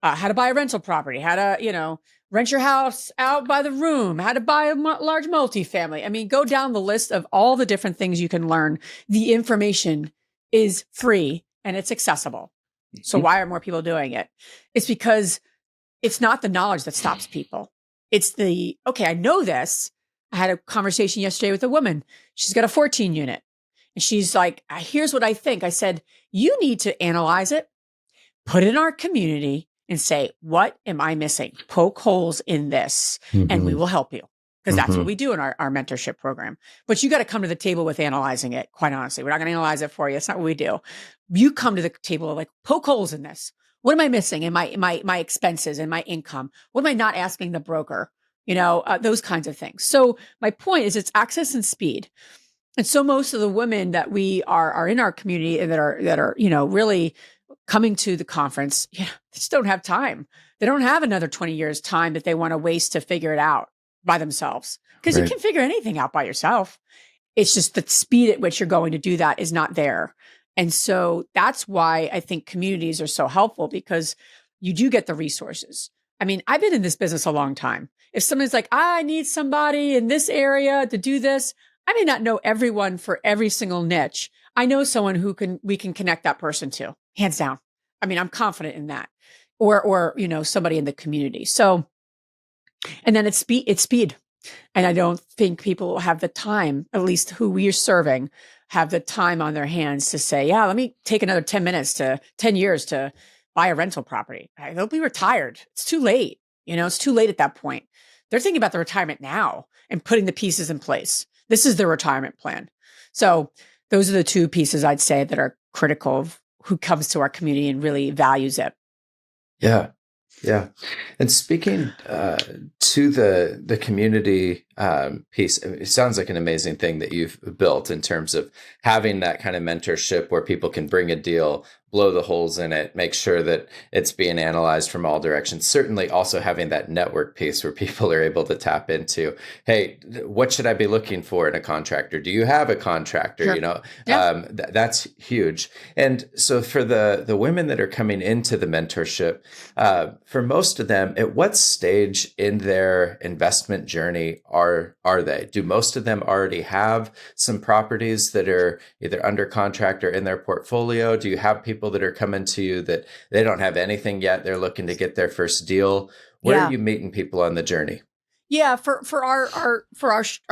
How to buy a rental property, how to, rent your house out by the room, how to buy a large multifamily. I mean, go down the list of all the different things you can learn. The information is free and it's accessible. So why are more people doing it? It's because it's not the knowledge that stops people. It's okay, I know this. I had a conversation yesterday with a woman. She's got a 14 unit. And she's like, here's what I think. I said, you need to analyze it, put it in our community and say, what am I missing? Poke holes in this and we will help you. Because that's what we do in our mentorship program. But you got to come to the table with analyzing it, quite honestly. We're not going to analyze it for you. It's not what we do. You come to the table like, poke holes in this. What am I missing in my expenses and my income? What am I not asking the broker? Those kinds of things. So my point is it's access and speed. And so most of the women that we are in our community and that are really coming to the conference, they just don't have time. They don't have another 20 years time that they want to waste to figure it out by themselves, because you can figure anything out by yourself. It's just the speed at which you're going to do that is not there. And so that's why I think communities are so helpful, because you do get the resources. I mean, I've been in this business a long time. If someone's like, I need somebody in this area to do this, I may not know everyone for every single niche. I know someone who we can connect that person to, hands down. I mean, I'm confident in that. Or somebody in the community. So, and then it's speed. And I don't think people have the time, at least who we're serving, have the time on their hands to say, yeah, let me take another 10 years to buy a rental property. They'll be retired. It's too late. It's too late at that point. They're thinking about the retirement now and putting the pieces in place. This is their retirement plan. So those are the two pieces I'd say that are critical of who comes to our community and really values it.
Yeah. Yeah. And speaking to the community piece, it sounds like an amazing thing that you've built in terms of having that kind of mentorship where people can bring a deal, blow the holes in it, make sure that it's being analyzed from all directions. Certainly also having that network piece where people are able to tap into, hey, what should I be looking for in a contractor? Do you have a contractor?
Sure. Yeah.
That's huge. And so for the women that are coming into the mentorship, for most of them, at what stage in their investment journey are they? Do most of them already have some properties that are either under contract or in their portfolio? Do you have people that are coming to you that they don't have anything yet? They're looking to get their first deal. Where are you meeting people on the journey?
Yeah, for our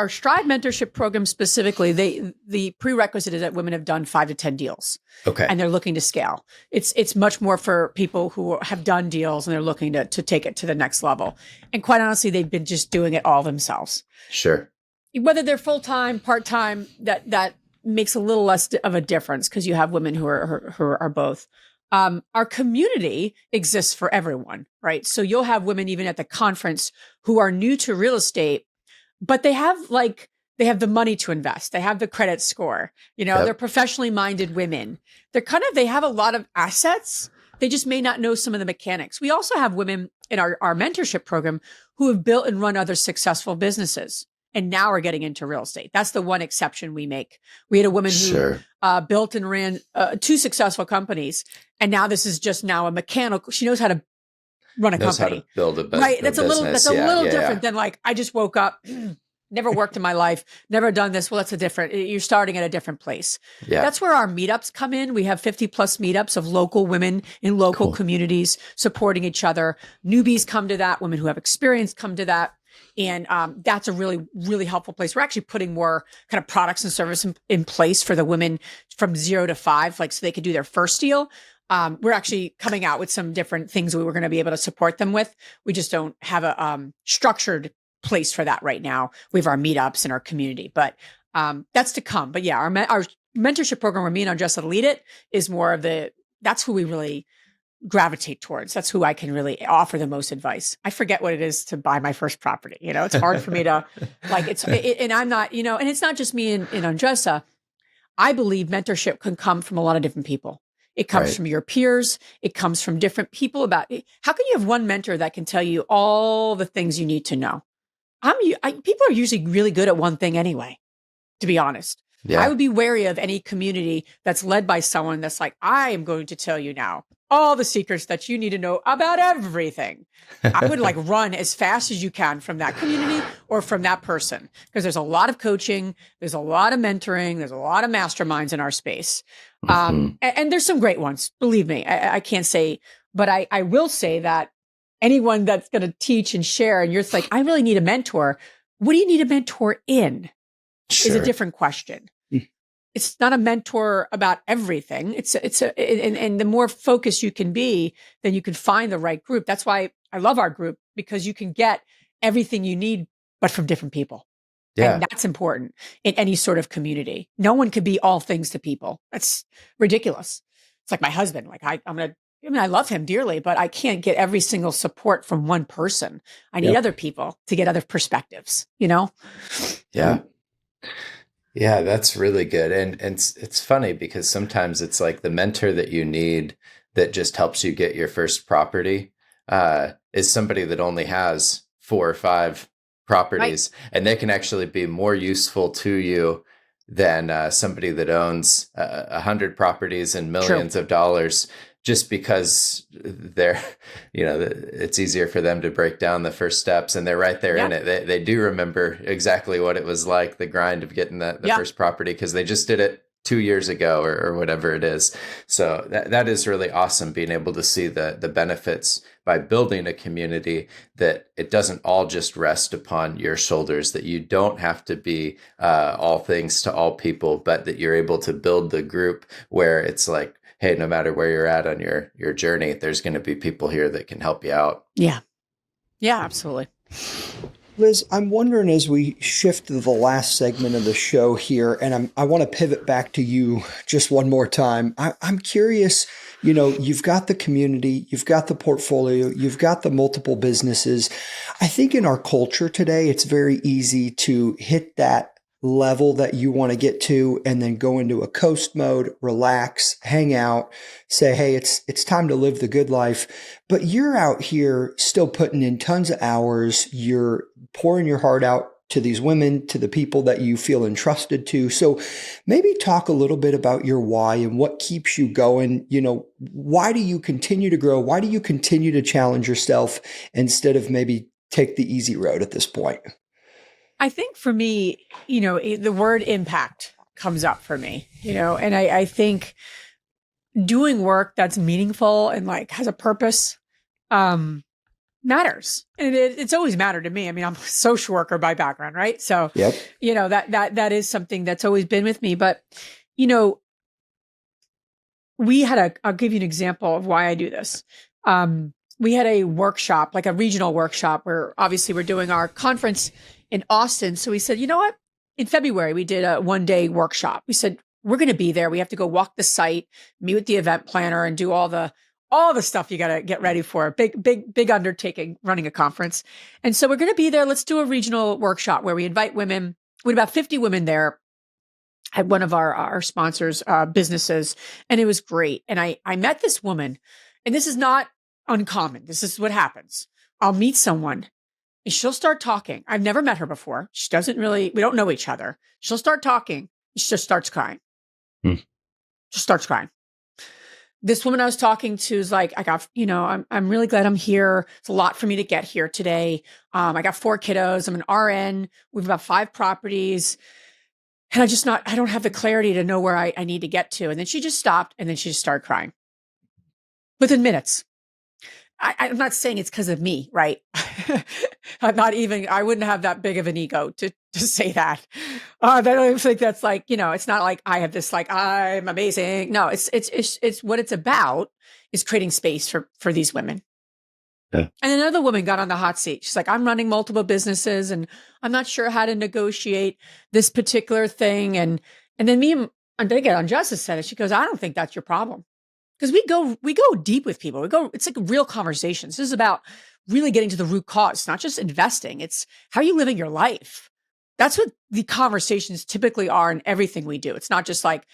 Strive mentorship program specifically, the prerequisite is that women have done 5 to 10 deals.
Okay.
And they're looking to scale. It's much more for people who have done deals and they're looking to take it to the next level. And quite honestly, they've been just doing it all themselves.
Sure.
Whether they're full-time, part-time, that makes a little less of a difference, because you have women who are both. Our community exists for everyone, right? So you'll have women even at the conference who are new to real estate, but they have the money to invest. They have the credit score. They're professionally minded women. They have a lot of assets. They just may not know some of the mechanics. We also have women in our mentorship program who have built and run other successful businesses and now are getting into real estate. That's the one exception we make. We had a woman who built and ran 2 successful companies, and now this is just now a mechanical. She knows how to run a company,
how to build a business.
Right. That's a little different than like, I just woke up, never worked in my life, never done this. Well, you're starting at a different place. Yeah. That's where our meetups come in. We have 50 plus meetups of local women in local communities supporting each other. Newbies come to that. Women who have experience come to that. And that's a really, really helpful place. We're actually putting more kind of products and services in place for the women from 0 to 5, so they could do their first deal. We're actually coming out with some different things we were going to be able to support them with. We just don't have a structured place for that right now. We have our meetups in our community, but that's to come. But yeah, our mentorship program where me and Andressa lead it is more of that's who we really gravitate towards. That's who I can really offer the most advice. I forget what it is to buy my first property. It's hard for me to and I'm not, and it's not just me and Andressa. I believe mentorship can come from a lot of different people. It comes from your peers. It comes from different people how can you have one mentor that can tell you all the things you need to know? People are usually really good at one thing anyway, to be honest. Yeah. I would be wary of any community that's led by someone that's like, I am going to tell you now all the secrets that you need to know about everything. I would run as fast as you can from that community or from that person, because there's a lot of coaching, there's a lot of mentoring, there's a lot of masterminds in our space. And there's some great ones, believe me. I can't say, but I will say that anyone that's going to teach and share and you're like, I really need a mentor. What do you need a mentor in? Is a different question. it's not a mentor about everything. And the more focused you can be, then you can find the right group. That's why I love our group, because you can get everything you need, but from different people.
Yeah.
And that's important in any sort of community. No one could be all things to people. That's ridiculous. It's like my husband. Like I love him dearly, but I can't get every single support from one person. I need other people to get other perspectives,
Yeah. Yeah, that's really good. And it's funny because sometimes it's like the mentor that you need that just helps you get your first property is somebody that only has 4 or 5 properties, and they can actually be more useful to you than somebody that owns 100 properties and millions of dollars, just because they're, it's easier for them to break down the first steps, and they're right there in it. They do remember exactly what it was like, the grind of getting the first property, because they just did it 2 years ago or whatever it is. So that is really awesome, being able to see the benefits by building a community, that it doesn't all just rest upon your shoulders, that you don't have to be all things to all people, but that you're able to build the group where it's like, hey, no matter where you're at on your journey, there's going to be people here that can help you out.
Yeah. Yeah, absolutely.
Liz, I'm wondering, as we shift to the last segment of the show here, and I want to pivot back to you just one more time. I'm curious, you've got the community, you've got the portfolio, you've got the multiple businesses. I think in our culture today, it's very easy to hit that level that you want to get to and then go into a coast mode, relax, hang out, say, hey, it's time to live the good life. But you're out here still putting in tons of hours. You're pouring your heart out to these women, to the people that you feel entrusted to. So maybe talk a little bit about your why and what keeps you going. Why do you continue to grow? Why do you continue to challenge yourself instead of maybe take the easy road at this point?
I think for me, the word impact comes up for me, and I think doing work that's meaningful and like has a purpose matters. And it's always mattered to me. I mean, I'm a social worker by background, right? So, that is something that's always been with me. But, I'll give you an example of why I do this. We had a workshop, like a regional workshop, where obviously we're doing our conference in Austin. So we said, you know what? In February, we did a 1-day workshop. We said, we're going to be there. We have to go walk the site, meet with the event planner, and do all the stuff you got to get ready for. Big undertaking, running a conference. And so we're going to be there. Let's do a regional workshop where we invite women. We had about 50 women there at one of our sponsors' businesses. And it was great. And I met this woman, and this is not uncommon. This is what happens. I'll meet someone and she'll start talking. I've never met her before. We don't know each other. She'll start talking. She just starts crying. Just starts crying. This woman I was talking to is like, I'm really glad I'm here. It's a lot for me to get here today. I got 4 kiddos. I'm an RN. We've about 5 properties. And I don't have the clarity to know where I need to get to. And then she just stopped, and then she just started crying within minutes. I'm not saying it's because of me, right? I wouldn't have that big of an ego to say that. I don't even think that's like, it's not like I have this, like, I'm amazing. No, it's what it's about is creating space for these women. Yeah. And another woman got on the hot seat. She's like, I'm running multiple businesses and I'm not sure how to negotiate this particular thing. And then me and Delegating on Justice said it. She goes, I don't think that's your problem. Because we go deep with people. It's like real conversations. This is about really getting to the root cause. It's not just investing. It's how are you living your life? That's what the conversations typically are in everything we do. It's not just like,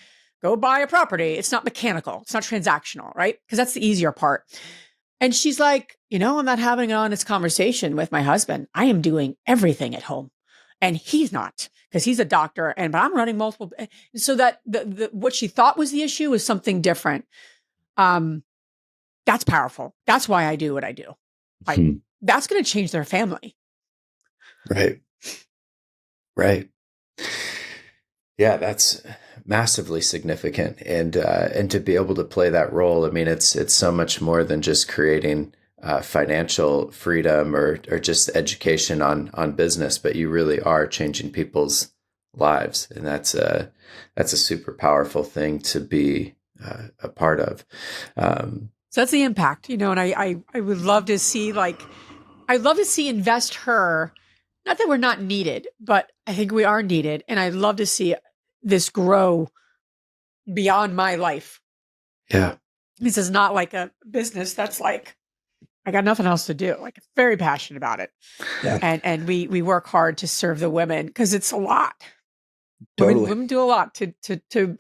go buy a property. It's not mechanical. It's not transactional, right? Because that's the easier part. And she's like, I'm not having an honest conversation with my husband. I am doing everything at home. And he's not, because he's a doctor, but I'm running multiple. So that what she thought was the issue was something different. That's powerful. That's why I do what I do. Like, that's going to change their family.
Right. Right. Yeah, that's massively significant. And to be able to play that role, I mean, it's so much more than just creating financial freedom or just education on business, but you really are changing people's lives. And that's a super powerful thing to be a part of.
So that's the impact, and I would love to see I'd love to see InvestHER. Not that we're not needed, but I think we are needed. And I'd love to see this grow beyond my life.
Yeah.
This is not like a business that's like, I got nothing else to do. Like, very passionate about it.
Yeah.
And we work hard to serve the women because it's a lot.
Totally.
Women do a lot to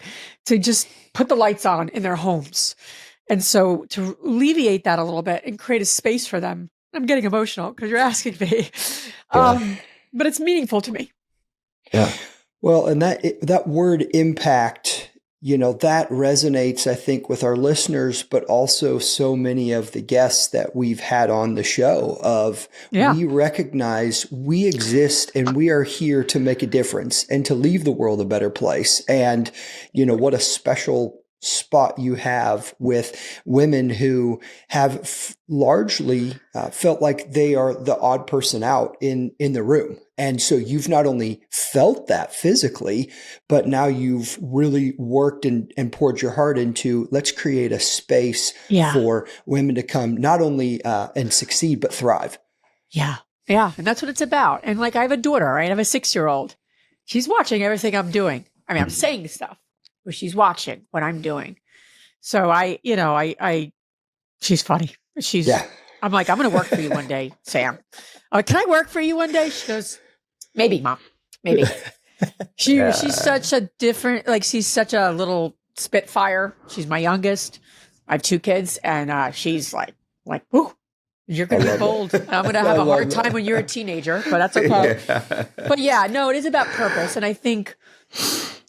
just put the lights on in their homes. And so to alleviate that a little bit and create a space for them, I'm getting emotional because you're asking me, but it's meaningful to me.
Yeah. Well, and that word impact, that resonates, I think, with our listeners, but also so many of the guests that we've had on the show we recognize we exist and we are here to make a difference and to leave the world a better place. And, what a special spot you have with women who have largely felt like they are the odd person out in the room. And so you've not only felt that physically, but now you've really worked and poured your heart into, let's create a space for women to come not only and succeed, but thrive.
Yeah. Yeah. And that's what it's about. And like, I have a daughter, right? I have a 6-year-old. She's watching everything I'm doing. I mean, I'm saying stuff, but she's watching what I'm doing. So she's funny. I'm like, I'm going to work for you one day, Sam. Can I work for you one day? She goes, maybe, Mom, maybe. She's such a different, she's such a little spitfire. She's my youngest. I have 2 kids, and she's like, ooh, you're going to be bold. And I'm going to have a hard time when you're a teenager, but that's okay. But it is about purpose. And I think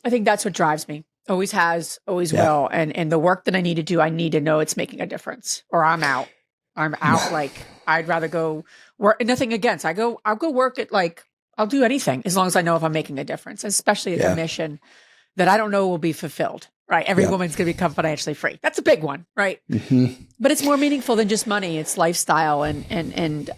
that's what drives me. Always has, always will. And the work that I need to do, I need to know it's making a difference, or I'm out. I'd rather go work. Nothing against. I'll go work at I'll do anything as long as I know if I'm making a difference, especially at the mission that I don't know will be fulfilled, right? Every woman's going to become financially free. That's a big one, right? Mm-hmm. But it's more meaningful than just money. It's lifestyle and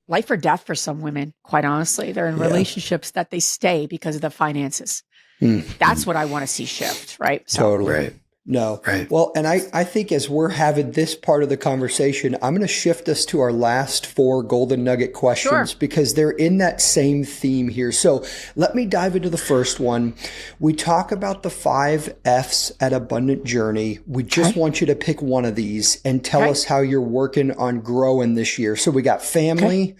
life or death for some women, quite honestly. They're in relationships that they stay because of the finances. Mm-hmm. That's what I want to see shift, right? So,
totally.
Right.
No.
Right.
Well, and I think as we're having this part of the conversation, I'm going to shift us to our last 4 golden nugget questions because they're in that same theme here. So let me dive into the first one. We talk about the 5 F's at Abundant Journey. We just want you to pick one of these and tell us how you're working on growing this year. So we got family,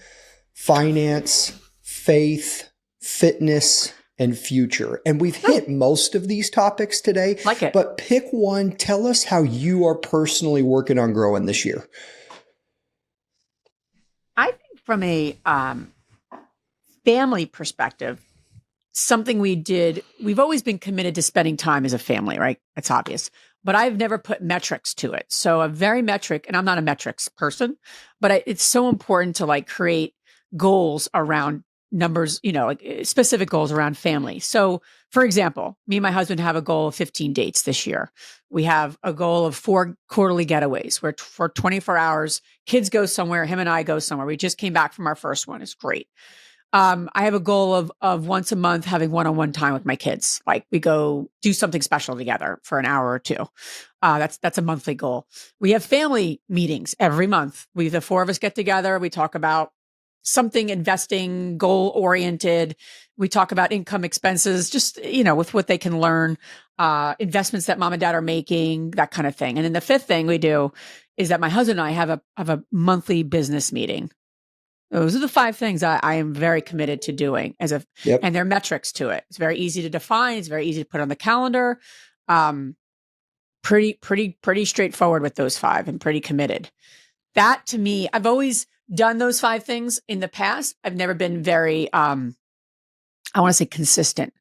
finance, faith, fitness, and future. And we've hit most of these topics today.
Like it.
But pick one. Tell us how you are personally working on growing this year.
I think from a family perspective, something we've always been committed to spending time as a family, right? That's obvious. But I've never put metrics to it. So a very metric, and I'm not a metrics person, but it's so important to create goals around numbers, specific goals around family. So for example, me and my husband have a goal of 15 dates this year. We have a goal of 4 quarterly getaways where for 24 hours, kids go somewhere, him and I go somewhere. We just came back from our first one. It's great. I have a goal of once a month having one-on-one time with my kids. Like we go do something special together for an hour or 2. That's a monthly goal. We have family meetings every month. The 4 of us get together. We talk about something investing, goal oriented. We talk about income, expenses, just, with what they can learn, investments that mom and dad are making, that kind of thing. And then the 5th thing we do is that my husband and I have a monthly business meeting. Those are the 5 things I am very committed to doing and there are metrics to it. It's very easy to define. It's very easy to put on the calendar. Pretty straightforward with those 5 and pretty committed. That to me, I've always done those 5 things in the past. I've never been very, I want to say consistent.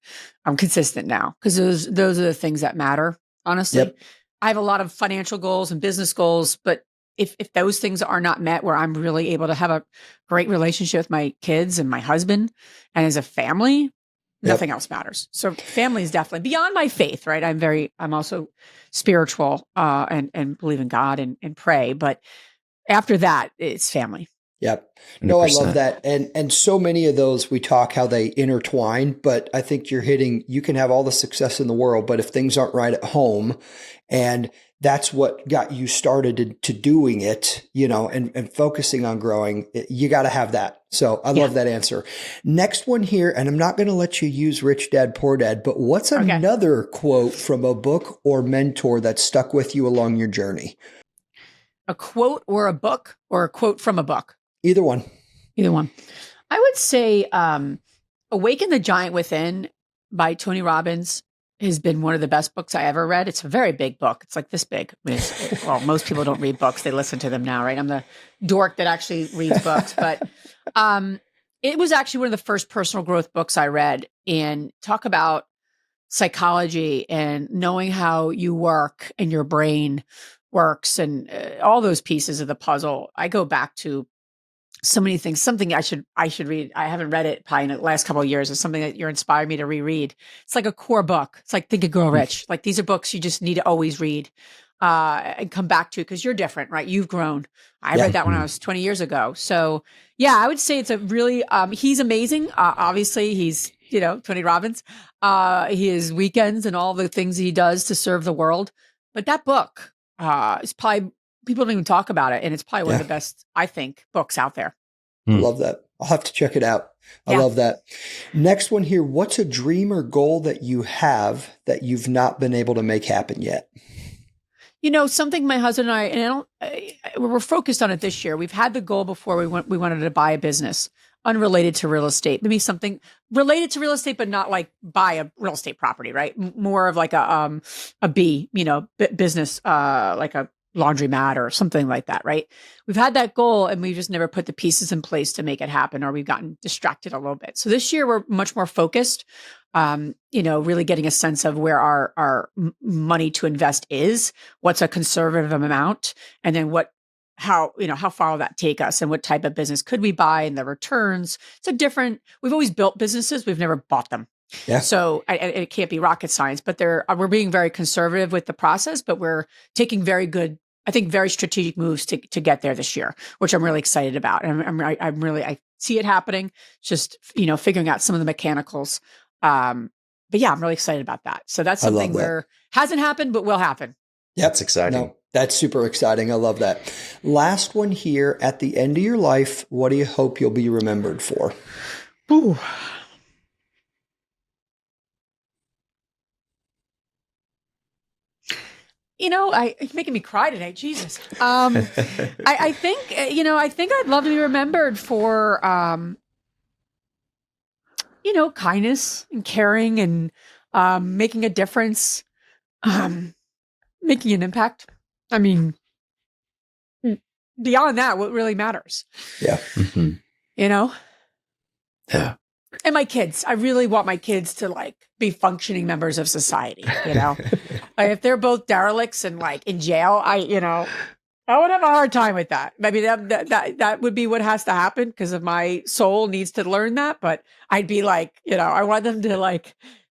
I'm consistent now because those are the things that matter, honestly. Yep. I have a lot of financial goals and business goals, but if those things are not met where I'm really able to have a great relationship with my kids and my husband and as a family, nothing else matters. So family is definitely beyond my faith, right? I'm also spiritual and believe in God and pray, but after that, it's family.
Yep. No, I
100%.
love that. And so many of those we talk how they intertwine, but I think you can have all the success in the world, but if things aren't right at home, and that's what got you started to doing it, and focusing on growing, you got to have that. So I love that answer. Next one here, and I'm not going to let you use Rich Dad, Poor Dad, but what's another quote from a book or mentor that stuck with you along your journey?
A quote or a book, or a quote from a book?
Either one.
Either one. I would say Awaken the Giant Within by Tony Robbins has been one of the best books I ever read. It's a very big book. It's like this big. Well, most people don't read books. They listen to them now, right? I'm the dork that actually reads books. But it was actually one of the first personal growth books I read. And talk about psychology and knowing how you work and your brain works and all those pieces of the puzzle. I go back to so many things. Something I should read. I haven't read it probably in the last couple of years. It's something that you're inspired me to reread. It's like a core book. It's like Think and Grow Rich. Like these are books you just need to always read and come back to because you're different, right? You've grown. I read that when I was 20 years ago. So yeah, I would say it's a really, he's amazing. Obviously he's, Tony Robbins, his weekends and all the things he does to serve the world. But that book is probably, people don't even talk about it. And it's probably one of the best, I think, books out there.
I love that. I'll have to check it out. I love that. Next one here. What's a dream or goal that you have that you've not been able to make happen yet?
Something my husband and I we're focused on it this year. We've had the goal before we wanted to buy a business unrelated to real estate. Maybe something related to real estate, but not like buy a real estate property, right? More of like a business, like a laundromat or something like that, right? We've had that goal and we've just never put the pieces in place to make it happen, or we've gotten distracted a little bit. So this year we're much more focused, really getting a sense of where our money to invest is, what's a conservative amount, and then how far will that take us and what type of business could we buy and the returns. We've always built businesses. We've never bought them. Yeah. So it can't be rocket science, but we're being very conservative with the process, but we're taking very strategic moves to get there this year, which I'm really excited about. And I see it happening, just, figuring out some of the mechanicals. But yeah, I'm really excited about that. So that's something where hasn't happened, but will happen.
Yep. That's exciting. No, that's super exciting. I love that. Last one here. At the end of your life, what do you hope you'll be remembered for?
Ooh. It's making me cry today. Jesus. I think I'd love to be remembered for, kindness and caring and making a difference, making an impact. I mean, beyond that, what really matters?
Yeah.
Mm-hmm.
Yeah.
And my kids, I really want my kids to be functioning members of society, if they're both derelicts and in jail, I would have a hard time with that. Maybe that would be what has to happen because of my soul needs to learn that. But I'd be I want them to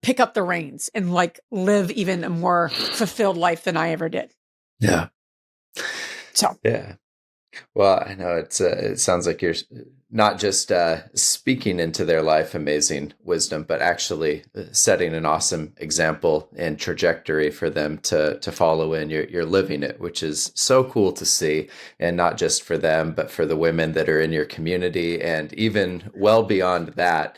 pick up the reins and live even a more fulfilled life than I ever did.
Yeah.
So,
yeah. Well, I know it sounds like you're not just speaking into their life amazing wisdom, but actually setting an awesome example and trajectory for them to follow in. You're living it, which is so cool to see, and not just for them, but for the women that are in your community and even well beyond that.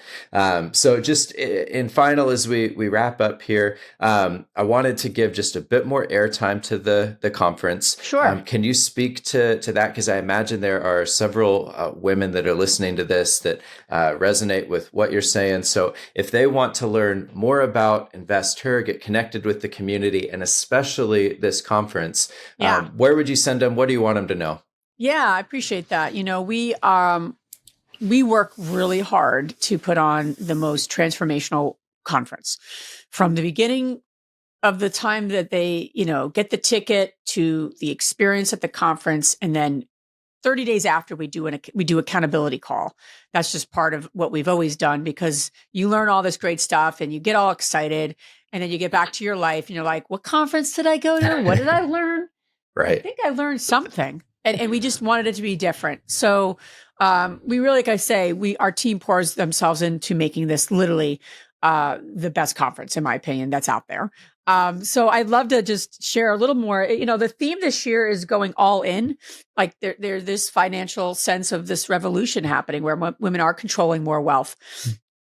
So just in final, as we wrap up here, I wanted to give just a bit more airtime to the conference.
Sure.
Can you speak to that? Because I imagine there are several women that are listening to this that resonate with what you're saying. So if they want to learn more about InvestHER, get connected with the community, and especially this conference, where would you send them? What do you want them to know?
Yeah, I appreciate that. We work really hard to put on the most transformational conference from the beginning of the time that they, get the ticket to the experience at the conference, and then 30 days after we do accountability call. That's just part of what we've always done, because you learn all this great stuff and you get all excited, and then you get back to your life and you're like, what conference did I go to? What did I learn?
Right.
I think I learned something. And we just wanted it to be different. So We really, like I say, our team pours themselves into making this literally the best conference, in my opinion, that's out there. So I'd love to just share a little more. The theme this year is going all in. Like there's this financial sense of this revolution happening where women are controlling more wealth.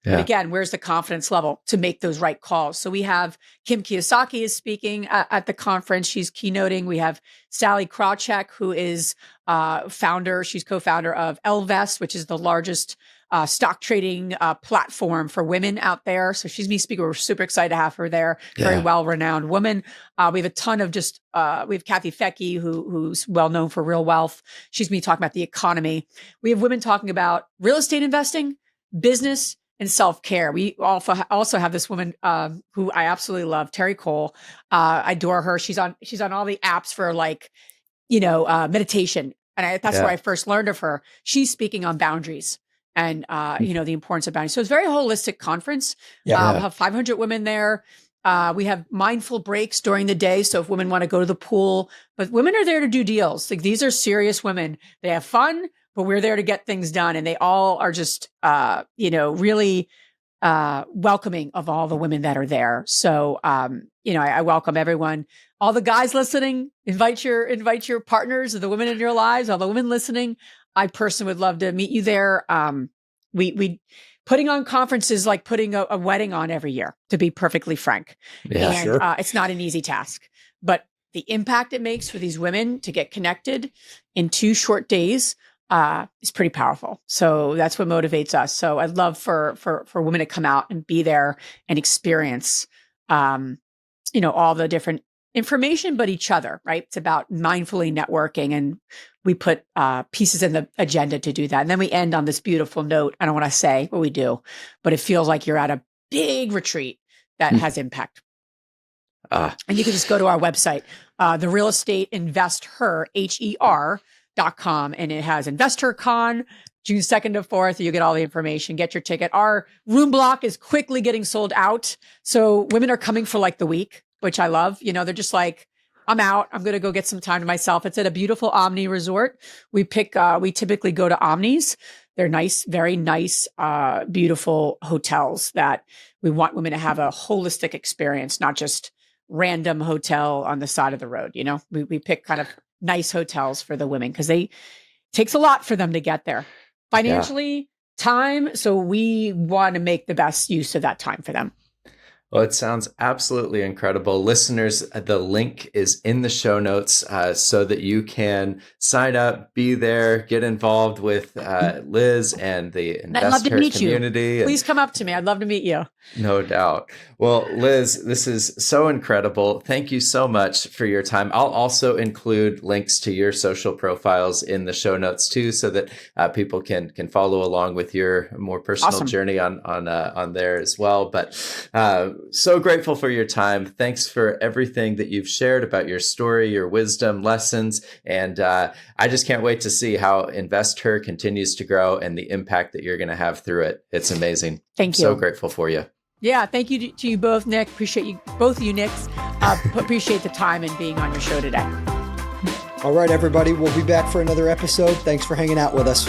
Yeah. But again, where's the confidence level to make those right calls? So we have Kim Kiyosaki is speaking at the conference. She's keynoting. We have Sally Krawcheck, who is founder. She's co-founder of Ellevest, which is the largest stock trading platform for women out there. So she's me speaker. We're super excited to have her there. Yeah. Very well-renowned woman. We have a ton of we have Kathy Fecky, who's well-known for real wealth. She's me talking about the economy. We have women talking about real estate investing, business, and self-care. We also have this woman who I absolutely love, Terry Cole. I adore her. She's on all the apps for meditation. And that's where I first learned of her. She's speaking on boundaries and, the importance of boundaries. So it's a very holistic conference. We'll have 500 women there. We have mindful breaks during the day. So if women want to go to the pool, but women are there to do deals. Like these are serious women. They have fun, but we're there to get things done. And they all are just, really welcoming of all the women that are there. So, I welcome everyone. All the guys listening, invite your partners or the women in your lives, all the women listening. I personally would love to meet you there. We putting on conferences like putting a wedding on every year, to be perfectly frank. Yeah, and, sure. It's not an easy task, but the impact it makes for these women to get connected in 2 short days is pretty powerful. So that's what motivates us. So I'd love for women to come out and be there and experience, all the different information, but each other, right? It's about mindfully networking, and we put pieces in the agenda to do that. And then we end on this beautiful note. I don't want to say what we do, but it feels like you're at a big retreat that has impact. And you can just go to our website, the real estate InvestHER, HER.com, and it has InvestHER Con, June 2nd to 4th. You get all the information, get your ticket. Our room block is quickly getting sold out. So women are coming for like the week, which I love. They're just like, I'm out. I'm going to go get some time to myself. It's at a beautiful Omni resort. We typically go to Omnis. They're nice, very nice, beautiful hotels that we want women to have a holistic experience, not just random hotel on the side of the road. We pick kind of nice hotels for the women because takes a lot for them to get there financially, time. So we want to make the best use of that time for them.
Well, it sounds absolutely incredible. Listeners, the link is in the show notes so that you can sign up, be there, get involved with Liz and the InvestHER community.
Please come up to me. I'd love to meet you.
No doubt. Well, Liz, this is so incredible. Thank you so much for your time. I'll also include links to your social profiles in the show notes too, so that people can follow along with your more personal journey on there as well. But so grateful for your time. Thanks for everything that you've shared about your story, your wisdom, lessons. And I just can't wait to see how InvestHER continues to grow and the impact that you're going to have through it. It's amazing.
Thank you.
So grateful for you.
Yeah. Thank you to you both, Nick. Appreciate you, both of you, Nicks. Appreciate the time and being on your show today.
All right, everybody. We'll be back for another episode. Thanks for hanging out with us.